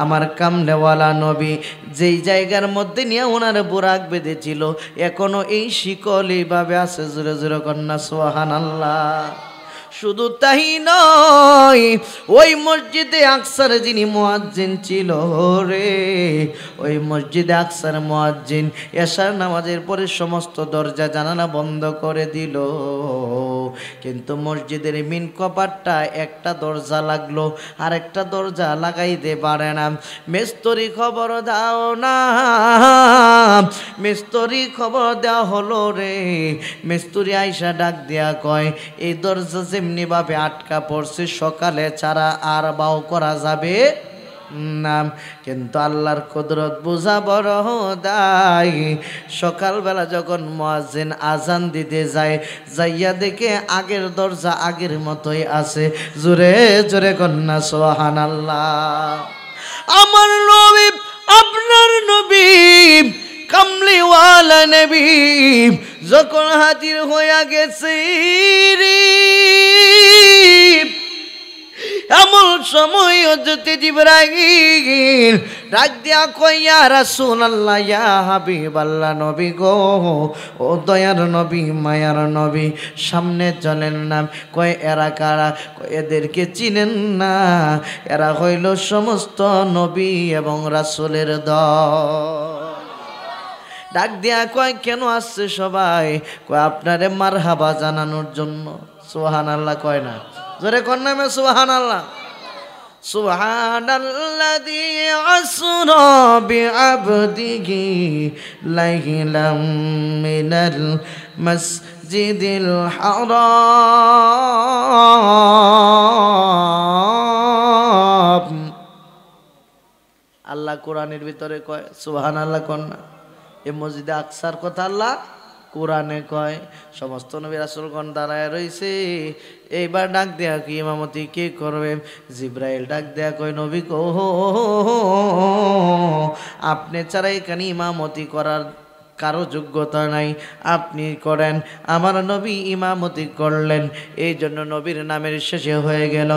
আমার কামনেওয়ালা নবী যেই জায়গার মধ্যে নিয়ে ওনার বুরাক বেঁধেছিল, এখনো এই শিকল এইভাবে আছে। জোরে জোরে কন্যা সুবহানাল্লাহ। শুধু তাই নয়, ওই মসজিদে আকসার যিনি মুয়াজ্জিন ছিল রে, ওই মসজিদে আকসার মুয়াজ্জিন এশার নামাজের পরে সমস্ত দরজা জানালা বন্ধ করে দিল, কিন্তু মসজিদের মেন কপাটটা একটা দরজা লাগলো, আর একটা দরজা লাগাইতে পারে না। মিস্ত্রি খবর দাও না, মিস্ত্রি খবর দেওয়া হলো রে। মিস্ত্রি আইসা ডাক দেয়া কয়, এই দরজা যেমনি ভাবে আটকা পড়ছে, সকালে ছাড়া আর বাও করা যাবে না। কিন্তু আল্লাহর কুদরত বোঝা বড় দায়। সকালবেলা যখন মুয়াজ্জিন আজান দিতে যায়, যাইয়া দেখে আগের দরজা আগের মতোই আছে। জোরে জোরে কন্যা সুবহানাল্লাহ। আমার নবী, আপনার নবী, কামলিওয়ালা নবী যখন হাজির হইয়া গেছে রে, এমন সময় হযরত জিবরাইল ডাক দিয়া কই ইয়া রাসূলুল্লাহ ইয়া হাবিবাল্লাহ নবী গো ও দয়ার নবী মায়ার নবী সামনে চলেন না কয় এরা কারা কয় এদেরকে চিনেন না এরা হইল সমস্ত নবী এবং রাসূলের দল ডাক দিয়া কয় কেন আসছে সবাই কয় আপনারে মারহাবা জানানোর জন্য সুবহানাল্লাহ কয় না জোরে কোন নামে সুবহানাল্লাহ সুবহানাল্লাযী আসরা বিআবদিহি লাইলাম মিনাল মাসজিদিল হারাম আল্লাহ কোরআনের ভিতরে কয় সুবহানাল্লাহ কোন না এই মসজিদে আকসার কথা আল্লাহ কোরআনে কয় সমস্ত নবী রাসূলগণ দাঁড়ায় রইছে এইবার ডাক দেয়া কি ইমামতি কে করবে জিব্রাইল ডাক দেয়া কয় নবী গো আপনি ছাড়া এখানে ইমামতি করার কারো যোগ্যতা নাই আপনি করেন আমার নবী ইমামতি করলেন এই জন্য নবীর নামের শেষে হয়ে গেল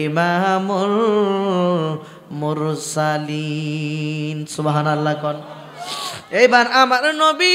ইমামুল মুরসালিন সুবহানাল্লাহ কোন এইবার আমার নবী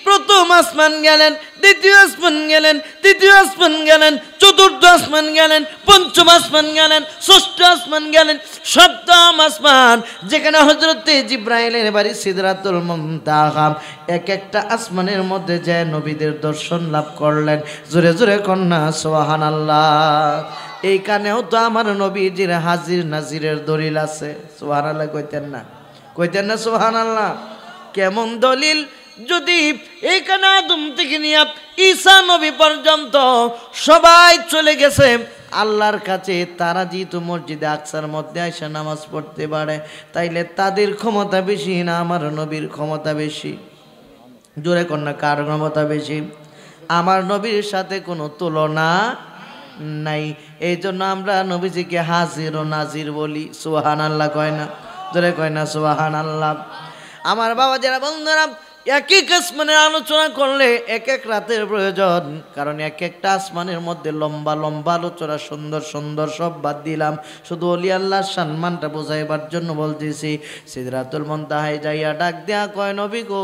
প্রথম আসমান গেলেন দ্বিতীয় আসমান গেলেন তৃতীয় আসমান গেলেন চতুর্থ আসমান গেলেন পঞ্চম আসমান গেলেন ষষ্ঠ আসমান গেলেন সপ্তম আসমান যেখানে হযরতে জিব্রাইলের বাড়ি সিদরাতুল মুনতাহা এক একটা আসমানের মধ্যে যে নবীদের দর্শন লাভ করলেন জোরে জোরে কন্যা সুবহানাল্লাহ এইখানেও তো আমার নবীজির হাজির নাজিরের দলিল আছে সুবহানাল্লাহ কইতেন না সুবহানাল্লাহ কেমন দলিল যদি এইখানে আদম থেকে নিয়ে ঈসা নবী পর্যন্ত সবাই চলে গেছে আল্লাহর কাছে তারা যেহেতু মসজিদে আকসার মধ্যে এসে নামাজ পড়তে পারে তাইলে তাদের ক্ষমতা বেশি না আমার নবীর ক্ষমতা বেশি জোরে কন্যা কার ক্ষমতা বেশি আমার নবীর সাথে কোনো তুলনা নাই এই জন্য আমরা নবীজিকে হাজির ও নাজির বলি সুবহানাল্লাহ কয় না জোরে কয় না সুবহানাল্লাহ আমার বাবা যারা বন্ধুরা এক এক আসমানের আলোচনা করলে এক এক রাতের প্রয়োজন কারণ এক একটা আসমানের মধ্যে লম্বা লম্বা আলোচনা সুন্দর সুন্দর সব বাদ দিলাম শুধু ওলি আল্লাহর সম্মানটা বোঝাইবার জন্য বলতেছি সিদরাতুল মুনতাহায় যাইয়া ডাক দেয়া কয় নবী গো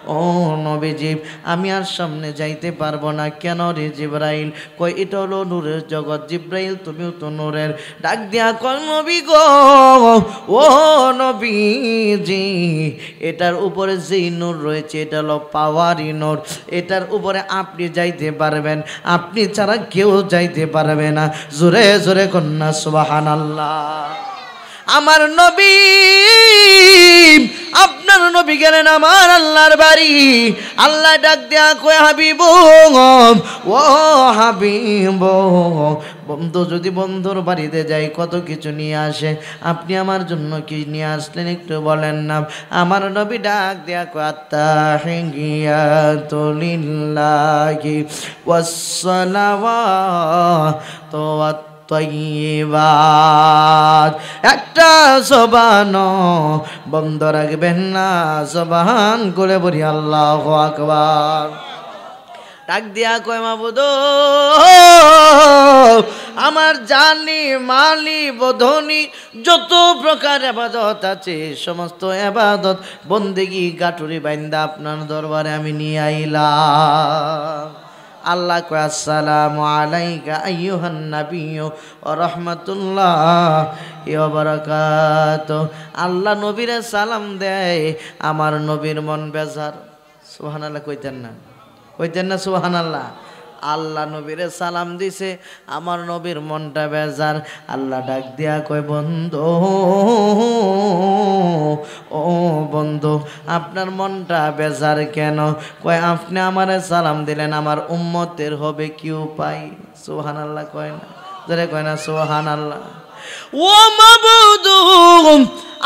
ও নবীজি আমি আর সামনে যাইতে পারবো না কেন রে জিব্রাইল কয় এটা হলো নূরের জগৎ জিব্রাইল তুমিও তো নূরের ডাক দেয়া কয় নবী গো ও নবীজি এটার উপর যে নূর রয়েছে এটা হলো পাওয়ারি নূর এটার উপরে আপনি যাইতে পারবেন আপনি ছাড়া কেউ যাইতে পারবে না জোরে জোরে কন্যা সুবহানাল্লাহ আমার নবী আপনার নবী গেলেন আমার আল্লাহর বাড়ি আল্লাহ ডাক দেয়া কয় হাবিব ও হাবিব বন্ধু যদি বন্ধুর বাড়িতে যাই কত কিছু নিয়ে আসে আপনি আমার জন্য কি নিয়ে আসলেন একটু বলেন না আমার নবী ডাক দেয়া কয় আত্তাহিয়াতু লিল্লাহি ওয়াসসালাওয়াতু তয়্যিবাত একটা জবান বন্ধ রাখবেন না জবান করে বলি আল্লাহু আকবার ডাক দিয়া কয় মাবুদ আমার জানি মালি বধনি যত প্রকার ইবাদত আছে সমস্ত ইবাদত বন্দেগী গাঠুরি বাইন্দা আপনার দরবারে আমি নিয়ে আইলাম আল্লাহ কয় আসসালামু আলাইকা আইয়ুহান নাবিয়্যু ওয়া রাহমাতুল্লাহি ওয়া বারাকাতুহু আল্লাহ নবীরে সালাম দেয় আমার নবীর মন বেজার সুবহানাল্লাহ কইতেন না সুবহানাল্লাহ আল্লাহ নবীরে সালাম দিছে আমার নবীর মনটা বেজার আল্লাহ ডাক দিয়া কয় বন্ধু ও বন্ধু আপনার মনটা বেজার কেন কয় আপনি আমারে সালাম দিলেন আমার উম্মতের হবে কি উপায় সুবহানাল্লাহ কয় না যারা কয় না সুবহানাল্লাহ ও মাবুদ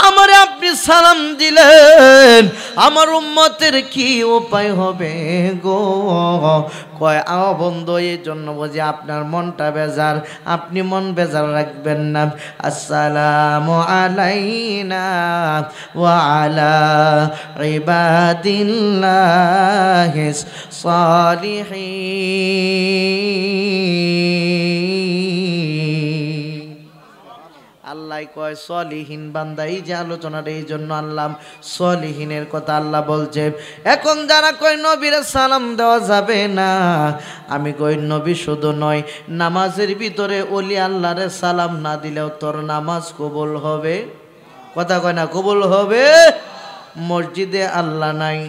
আমারে আপনি সালাম দিলেন আমার উম্মতের কি উপায় হবে গো কয় আও বন্ধু এই জন্য বুঝি আপনার মনটা বেজার আপনি মন বেজার রাখবেন না আসসালামু আলাইনা ওয়া আলা ইবাদিল্লাহিস সালিহিন আল্লাহ আল্লাহ কয় সলিহীন বান্দা। এই যে আলোচনাটা এই জন্য আনলাম, সলিহীনের কথা আল্লাহ বলছে। এখন যারা কয় নবীর সালাম দেওয়া যাবে না, আমি কই নবী শুধু নয়, নামাজের ভিতরে ওলি আল্লাহরে সালাম না দিলেও তোর নামাজ কবুল হবে। কথা কয় না, কবুল হবে। মসজিদে আল্লাহ নাই,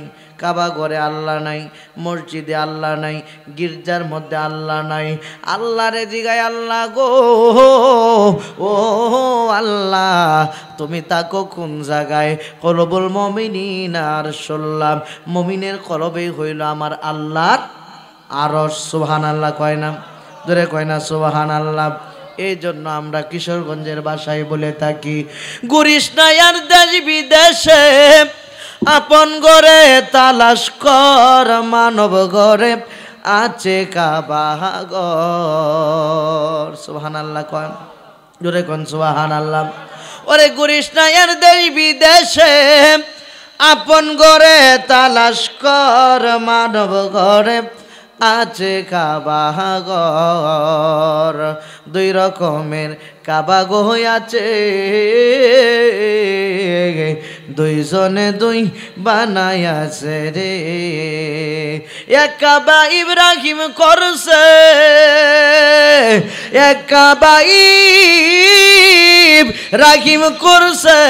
কাবা ঘরে আল্লাহ নাই, মসজিদে আল্লাহ নাই, গির্জার মধ্যে আল্লাহ নাই। আল্লাহরে জিগায়, আল্লাহ গো, ও আল্লাহ তুমি তাকো কোন জায়গায়? কলবুল মুমিনিন আর শুনলাম মুমিনের কলবেই হইল আমার আল্লাহর আরশ। সুবহানাল্লাহ কয় না? জোরে কয় না সুবহানাল্লাহ? এই জন্য আমরা কিশোরগঞ্জের ভাষায় বলে থাকি, ঘুরিস না আর দেশ বিদেশে, আপন ঘরে তালাশ কর, মানব ঘরে আছে কাবা ঘর। সুবহানাল্লাহ কয়, জোরে কোন সুবহানাল্লাহ? ওরে ঘুরিস না আর দেশ বিদেশে, আপন ঘরে তালাশ কর, মানব ঘরে আছে কাবা ঘর। দুই রকমের কাবা ঘর আছে, দুইজনে দুই বানাইয়াছে রে। এক কাবা ইব্রাহিম করছে, এক কাবা ইব্রাহিম করছে,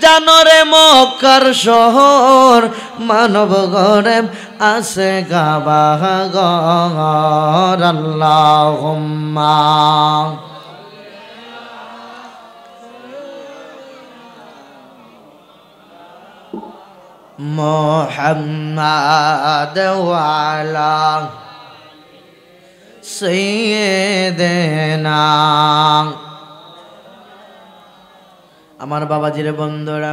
জানরে মক্কার শহর, মানব ঘরে আছে কাবা ঘর। আল্লাহুম্মা মুহাম্মাদ ওয়া আলা সাইয়্যিদিনা। আমার বাবাজিরে বন্ধুরা,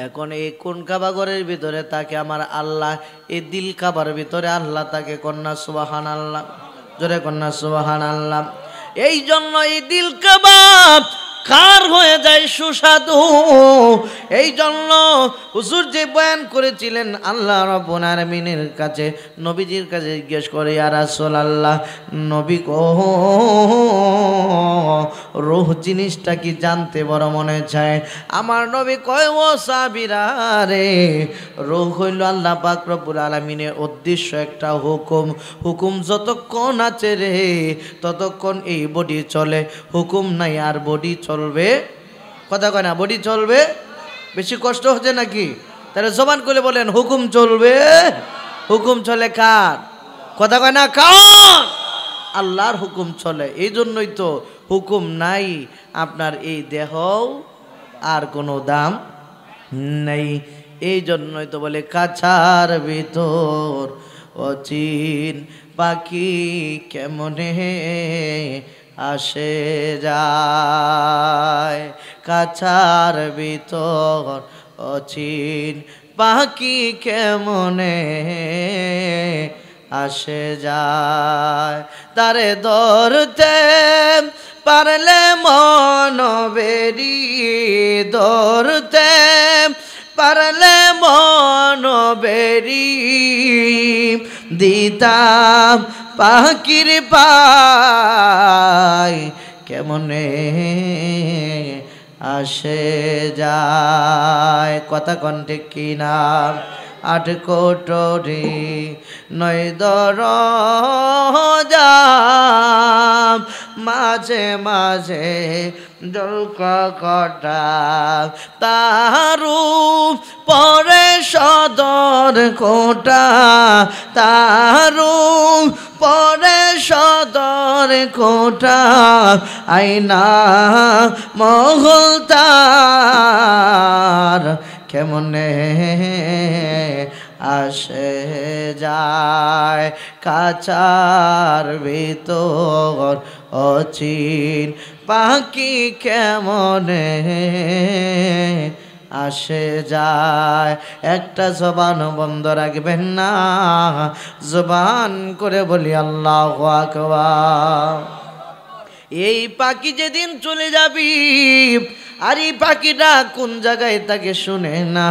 এখন এই কোন কাবা ঘরের ভিতরে তাকে আমার আল্লাহ, এই দিল কাবার ভিতরে আল্লাহ তাকে কন্যা। সুবহানাল্লাহ, জোরে কন্যা সুবহানাল্লাহ। এই জন্য এই দিল কাবা কার হয়ে যায় সুস্বাদু। এই জন্য হুজুর যে বয়ান করেছিলেন, আল্লাহ রাব্বুল আলামিনের কাছে, নবীজির কাছে জিজ্ঞেস করে, ইয়া রাসূলুল্লাহ, নবী গো, রূহ জিনিসটা কি জানতে বড় মনে চায়। আমার নবী কয়, ও সাহাবীরা রে, রূহ হইল আল্লাহ পাক রব্বুল আলামিনের উদ্দেশ্য একটা হুকুম। হুকুম যতক্ষণ আছে রে, ততক্ষণ এই বডি চলে। হুকুম নাই আর বডি চলবে? কথা কয় না, বডি চলবে? বেশি কষ্ট হচ্ছে নাকি? তাহলে জবান করে বলেন, হুকুম চলবে। হুকুম চলে কার? কথা কয় না, কার? আল্লাহর হুকুম চলে। এই জন্যই তো হুকুম নাই আপনার এই দেহ আর কোনো দাম নেই। এই জন্যই তো বলে, কাছার ভিতর অচিন পাখি কেমনে আসে যায়, কাছার ভিতর অচিন পাখি কেমনে আসে যায়। তারে ধরতে পারলে মন বেরি, ধরতে পারলে মন বেরি, দিতাম পাখির পায় কেমনে আসে যায়। কথা কণ্ঠে কিনা? আট কোটরি নয় দরজাম, মাঝে মাঝে জলকা কটা, তারু পরে সদর কোটা, তারু পরে সদর কোটা, আইনা মহল তার কেমনে আসে যায়, কাছার ভিতর অচিন পাখি কেমনে আসে যায়। একটা জবান বন্ধ রাখবেন না, জবান করে বলি আল্লাহু আকবার। এই পাখি যেদিন চলে যাবি, আর এই পাখিটা কোন জায়গায় তাকে শুনে না,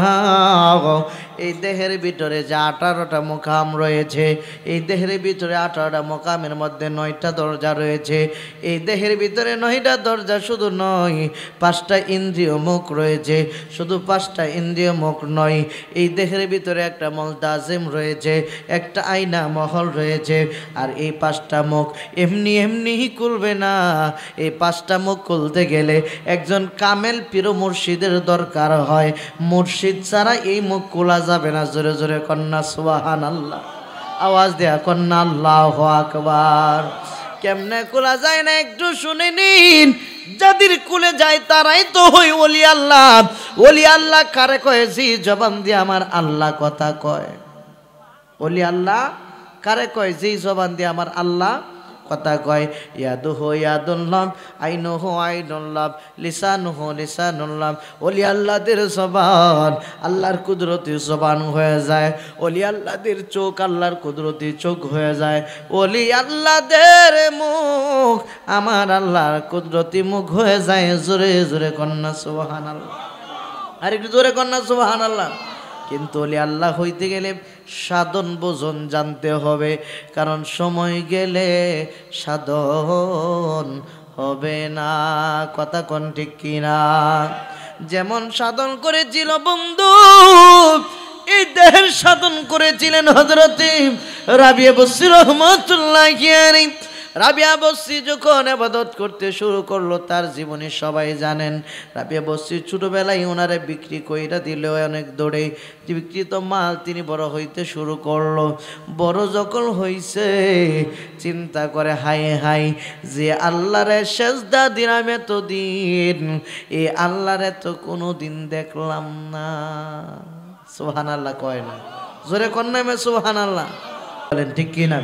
এই দেহের ভিতরে যে 18টা মোকাম রয়েছে, এই দেহের ভিতরে 18টা মোকামের মধ্যে 9টা দরজা রয়েছে। এই দেহের ভিতরে 9টা দরজা শুধু নয়, 5টা ইন্দ্রিয় মুখ রয়েছে। শুধু 5টা ইন্দ্রিয় মুখ নয়, এই দেহের ভিতরে একটা মুলতাজিম রয়েছে, একটা আয়না মহল রয়েছে। আর এই 5টা মুখ এমনি এমনি খুলবে না। এই 5টা মুখ খুলতে গেলে একজন কামেল পীর মুর্শিদের দরকার হয়। মুর্শিদ ছাড়া এই মুখ খোলা যাবে না। জোরে জোরে কন্যা সুবহানাল্লাহ, আওয়াজ দেয়া কন্যা আল্লাহু আকবার। কেমনে খোলা যায় না একটু শুনে নিন। যাদের কুলে যায় তারাই তো হই ওলি আল্লাহ। ওলি আল্লাহ কারে কয়? জি জবান দিয়ে আমার আল্লাহ কথা কয়। ওলি আল্লাহ কারে কয়? জি জবান দিয়ে আমার আল্লাহ কথা কয়। ইয়াদুহু ইয়াদুল্লাহ, আইনুহু আইনুল্লাহ, লিসানুহু লিসানুল্লাহ। ওলি আল্লাহদের জবান আল্লাহর কুদরতি জবান হয়ে যায়। ওলি আল্লাহদের চোখ আল্লাহর কুদরতি চোখ হয়ে যায়। ওলি আল্লাহদের মুখ আমার আল্লাহর কুদরতি মুখ হয়ে যায়। জোরে জোরে কন্যা সুবহানাল্লাহ, আর একটু জোরে কন্যা সুবহানাল্লাহ। কিন্তু ওলি আল্লাহ হইতে গেলে সাধন বোঝন জানতে হবে, কারণ সময় গেলে সাধন হবে না। কথা কোন ঠিক কিনা? যেমন সাধন করেছিল বন্ধু, এই দেহের সাধন করেছিলেন হযরতে রাবিয়া বসরি রহমাতুল্লাহি আলাইহি। রাবিয়া বসরি যখন ইবাদত করতে শুরু করলো, তার জীবনে সবাই জানেন। রাবিয়া বসরি ছোটবেলায় ওনারে বিক্রি কইরা দিল অনেক দৌড়ে। বিক্রিত মাল তিনি বড় হইতে শুরু করলো। বড় যখন হইছে চিন্তা করে হায় হায়, যে আল্লাহরে সেজদা দিলাম এতদিন, এই আল্লাহরে তো কোনো দিন দেখলাম না। সুবহানাল্লাহ কয় না? জোরে কন্যা মে সুবহানাল্লাহ বলেন ঠিক কিনা?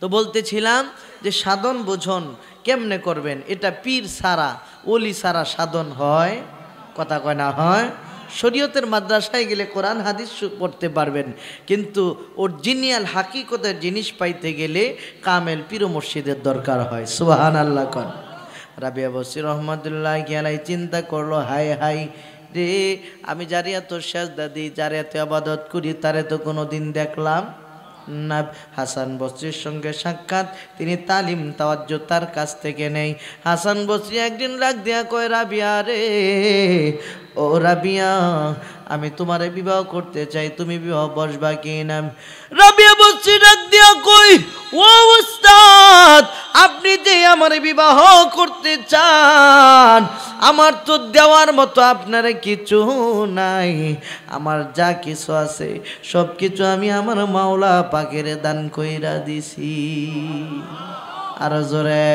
তো বলতেছিলাম যে সাধন বোঝন কেমনে করবেন, এটা পীর ছাড়া ওলি ছাড়া সাধন হয়? কথা কয় না হয়? শরীয়তের মাদ্রাসায় গেলে কোরআন হাদিস পড়তে পারবেন, কিন্তু অরিজিনাল হাকিকতের জিনিস পাইতে গেলে কামেল পীর মুর্শিদের দরকার হয়। সুবহানাল্লাহ কন। রাবিয়া বসরি রহমাতুল্লাহি আলাইহি চিন্তা করলো, হায় হায় রে, আমি যারে এত সেজদা দিই, যারে এত ইবাদত করি, তারে তো কোনো দিন দেখলাম না। হাসান বসরির সঙ্গে সাক্ষাৎ, তিনি তালিম তাওয়াজ্জু তার কাছ থেকে নেই। হাসান বসরি একদিন রাগ দিয়া কয়, রাবিয়া রে, ও রাবিয়া, আমি তোমারে বিবাহ করতে চাই, তুমি বিবাহ বসবা কি না? রাবিয়া বসরি রাগ দিয়া কই, ও উস্তাদ, আপনি যে আমার বিবাহ করতে চান, আমার তো দেওয়ার মতো আপনারে কিছু নাই। আমার যা কিছু আছে সব কিছু আমি আমার মাওলা পাকের দান কইরা দিছি। আর জোরে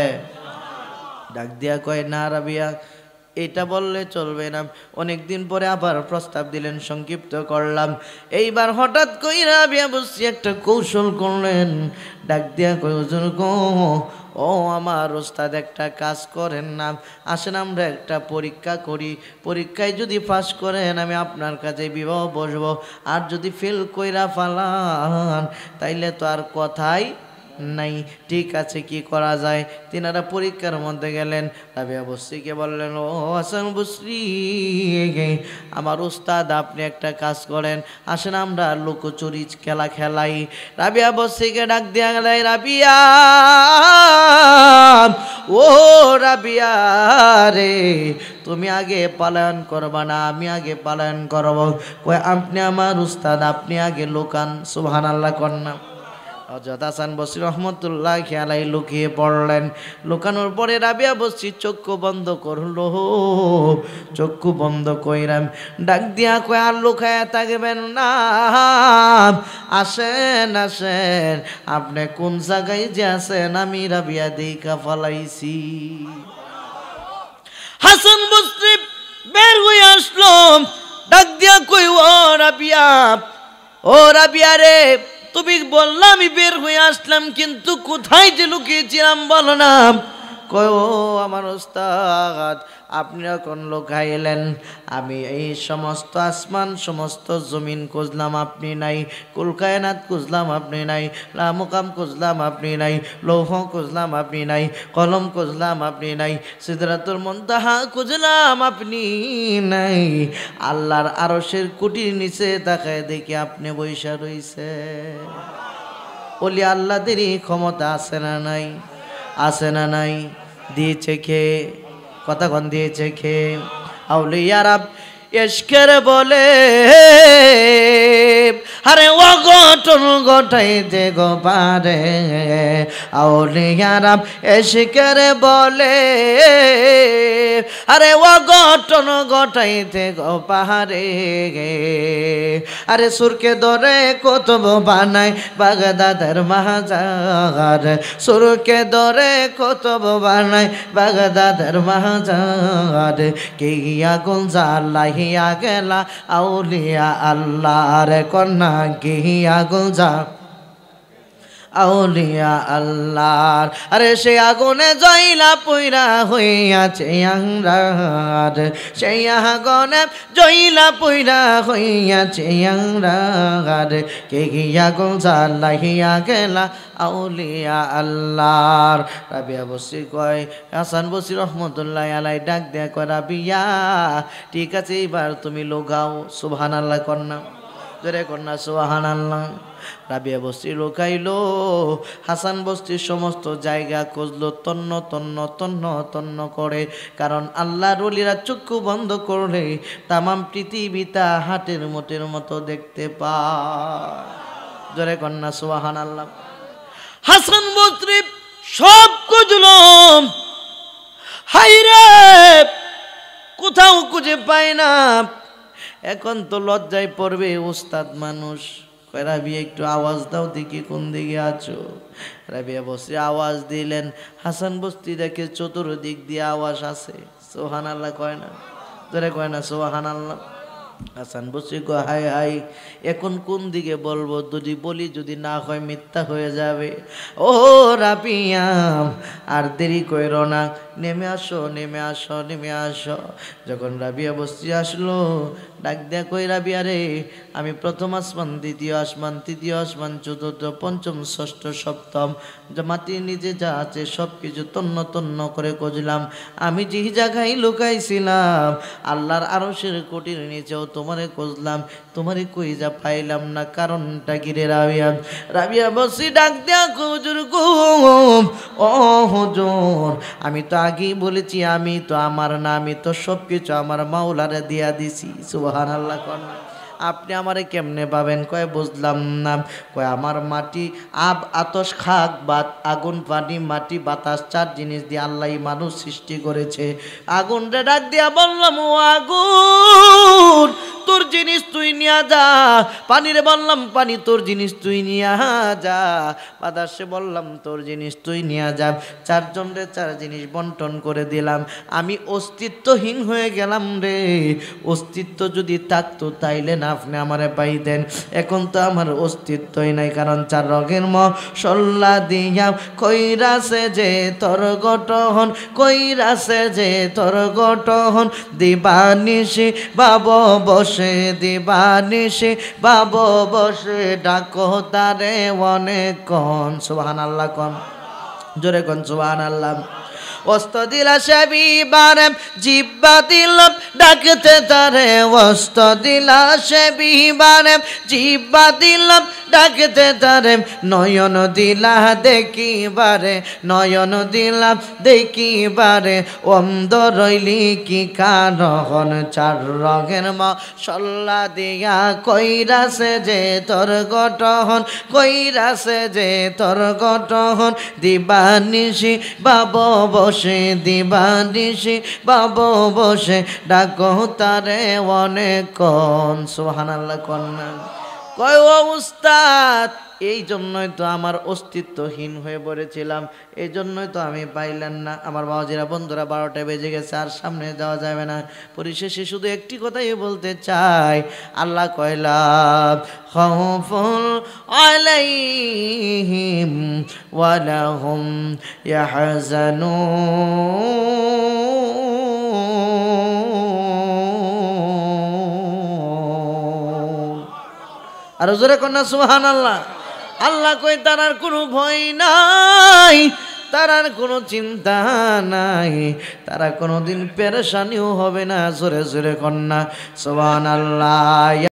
ডাক দিয়া কয়, না রাবিয়া, এটা বললে চলবে না। অনেকদিন পরে আবার প্রস্তাব দিলেন, সংক্ষিপ্ত করলাম। এইবার হঠাৎ কইরা রাবিয়া বসরি একটা কৌশল করলেন। ডাক দিয়া কই, হুজুর গো, ও আমার ওস্তাদ, একটা কাজ করেন না, আসেন আমরা একটা পরীক্ষা করি। পরীক্ষায় যদি পাস করেন আমি আপনার কাছে বিবাহ বসবো, আর যদি ফেল কইরা ফালান তাইলে তো আর কথাই নাই। ঠিক আছে, কি করা যায়? তিনারা পরীক্ষার মধ্যে গেলেন। রাবিয়া বসরিকে বললেন, ও হাসান বসরি, আমার উস্তাদ, আপনি একটা কাজ করেন, আসেন আমরা লুকোচুরি খেলা খেলাই। রাবিয়া বসরিকে ডাক দিয়া গেলাই, রাবিয়া, ও রাবিয়া রে, তুমি আগে পালায়ন করবা না আমি আগে পালায়ন করব? কয়, আপনি আমার উস্তাদ, আপনি আগে লুকান। সুবহানাল্লাহ কন্যা। হযরত হাসান বসরি রহমাতুল্লাহি আলাইহি লুকিয়ে পড়লেন। লুকানোর পরে রাবিয়া বসরি চক্ষু বন্ধ করলো। চক্ষু বন্ধ কইরাম ডাক দিয়া কয়, আর লুকায়া থাকবেন না, আসেন আসেন, আপনি কোন জায়গায় যে আছেন আমি রাবিয়া দেখা ফালাইছি। হাসান বসরি বের হয়ে আসলো। ডাক দিয়া কই, ও রাবিয়া, ও রাবিয়া রে, তুমি বললাম আমি বের হয়ে আসলাম, কিন্তু কোথায় যে লুকিয়েছিলাম বলো না? কয়, ও আমার ওস্তাদ, আপনিও কোন লোকাইলেন। আমি এই সমস্ত আসমান সমস্ত জমিন খুঁজলাম, আপনি নাই। কুল কায়নাত খুঁজলাম, আপনি নাই। লামুকাম খুঁজলাম, আপনি নাই। লৌহ খুঁজলাম, আপনি নাই। কলম খুঁজলাম, আপনি নাই। সিদরাতুল মুনতাহা খুঁজলাম, আপনি নাই। আল্লাহর আরশের কুটির নিচে তাকায় দেখি আপনি বইসা রইছে। বলি আল্লাহদেরই ক্ষমতা আছে না নাই? আছে না নাই? দিয়েছে কে? কতক্ষণ দিয়েছে কে? আউলিয়ারা এশকের বলে আরে ও গঠন গঠাইতে গো পারে। আউলিয়ারা এশকের বলে আরে ও গঠন গঠাইতে গো পাহাড়ে। আরে সুরকে ধরে কতব বানায় বাগদাদের মাজার। সুরকে ধরে কতব বানায় বাগদাদের মাজার। কে আগুন জ্বালাইয়া গেলা আউলিয়া আল্লাহর কন্যা। কে আগুন জ্বালা আউলিয়া আল্লাহর। আরে সে আগুনে জয়লা পইরা হইয়াছে আংরার। সেই আগুনে জয়লা পইরা হইয়াছে আংরার। কে আগুন জ্বালাইয়া গেলা আউলিয়া আল্লাহর। রাবিয়া বসি কয়, হাসান বসি রহমতুল্লাহ আলাই ডাক দেয়া কয়, রাবিয়া ঠিক আছে এবার তুমি লোগাও। সুবহানাল্লাহ কন্যা, জোরে কন্যা সুবহানাল্লাহ। রাবিয়া বস্তি লোকাইলো, হাসান বস্তির সমস্ত জায়গা খুঁজলো, তন্ন তন্ন তন্ন তন্ন করে। কারণ আল্লাহর ওলিরা চক্ষু বন্ধ করলে তামাম পৃথিবীটা হাটের মোটের মতো দেখতে পায়। জোরে কন্যা সুবহানাল্লাহ। হাসান বস্তি সব খুঁজলো, হাইরে কোথাও খুঁজে পায় না। এখন তো লজ্জায় পড়বে, উস্তাদ মানুষ। রাবিয়া একটু আওয়াজ দাও দেখি কোন দিকে আছো। রাবিয়া বস্তি আওয়াজ দিলেন। হাসান বস্তি দেখে চতুর্দিক দিয়ে আওয়াজ আছে। সুবহানাল্লাহ কয় না? তোরে কয় না সুবহানাল্লাহ? হাসান বস্তি কয়, হাই হাই এখন কোন দিকে বলবো? যদি বলি যদি না হয় মিথ্যা হয়ে যাবে। ও রাবিয়া আর দেরি কইরো না, নেমে আসো নেমে আসো নেমে আসো। যখন রাবিয়া বস্তি আসলো, ডাক দেয়া কই, রাবিয়া রে আমি প্রথম আসমান, দ্বিতীয় আসমান, তৃতীয় আসমান, চতুর্থ, পঞ্চম, ষষ্ঠ, সপ্তম মাটির নিচে যা আছে সব কিছু তন্ন তন্ন করে খুঁজলাম। আমি যে জায়গায় লুকাইছিলাম আল্লাহর আরশের কোটির নিচেও তোমারে খুঁজলাম, তোমারে কই যা পাইলাম না। কারণটা কি রে রাবিয়া? রাবিয়া বসি ডাক দেয়া হুজুর গো, ও হুজুর আমি তো আগেই বলেছি আমি তো আমার না, আমি তো সব কিছু আমার মাওলারে দিয়া দিছি। সুবহানাল্লাহ কর। আপনি আমারে কেমনে পাবেন? কয় বুঝলাম না। কয় আমার মাটি আতস খাক বাত আগুন পানি মাটি বাতাস চার জিনিস দিয়ে আল্লাহ মানুষ সৃষ্টি করেছে। আগুন রে ডাক দিয়া বললাম, ও আগুন তোর জিনিস তুই নিয়া যা। পানিরে বললাম, পানি তোর জিনিস তুই নিয়া যা। বাতাসে বললাম, তোর জিনিস তুই নিয়া যা। চারজন রে চার জিনিস বন্টন করে দিলাম। আমি অস্তিত্বহীন হয়ে গেলাম রে। অস্তিত্ব যদি থাকতো তাইলে না আপনি আমারে পাইতেন। এখন তো আমার অস্তিত্বই নাই, কারণ চার রঙের মশলা দিয়া কইরাছে যে তোর গঠন, কইরাছে যে তোর গঠন। দিবানিশি বাব বসে, দিবানিশি বাব বসে ডাকো তারে অনেকক্ষণ। সুবহানাল্লাহ কন, জোরে কন সুবহানাল্লাহ। অস্ত দিলা সেবি বারে জিব্বা দিলাম ডাকতে তারে। অস্ত দিলা সেবি বারে জিব্বা দিলাম ডাকতে তারে। নয়ন দিলা দেখিবারে, নয়ন দিলাম দেখিবারে। অন্ধ রইলি কি কারণ? চার রঙের মশলা দিয়া কইরাছে যে তোর গঠন, কইরাছে যে তোর গঠন। দিবানিশি বাব বসে, দিবানিশি বাব বসে ডাকো তারে অনেকক্ষণ। সুবহানাল্লাহ কন্যা। কয় ও উস্তাদ এই জন্যই তো আমার অস্তিত্বহীন হয়ে পড়েছিলাম, এই জন্যই তো আমি পাইলেন না। আমার বাবাজিরা বন্ধুরা 12টা বেজে গেছে, আর সামনে যাওয়া যাবে না। পরিশেষে শুধু একটি কথাই বলতে চাই, আল্লাহ কয়লা খাউফুন আলাইহিম ওয়ালা হুম ইয়াহজানুন। আর জোরে কন্যা সুবহানাল্লাহ। আল্লাহ কই তারার কোনো ভয় নাই, তারার কোনো চিন্তা নাই, তারা কোনোদিন পেরেশানিও হবে না। জোরে জোরে কন্যা সুবহানাল্লাহ।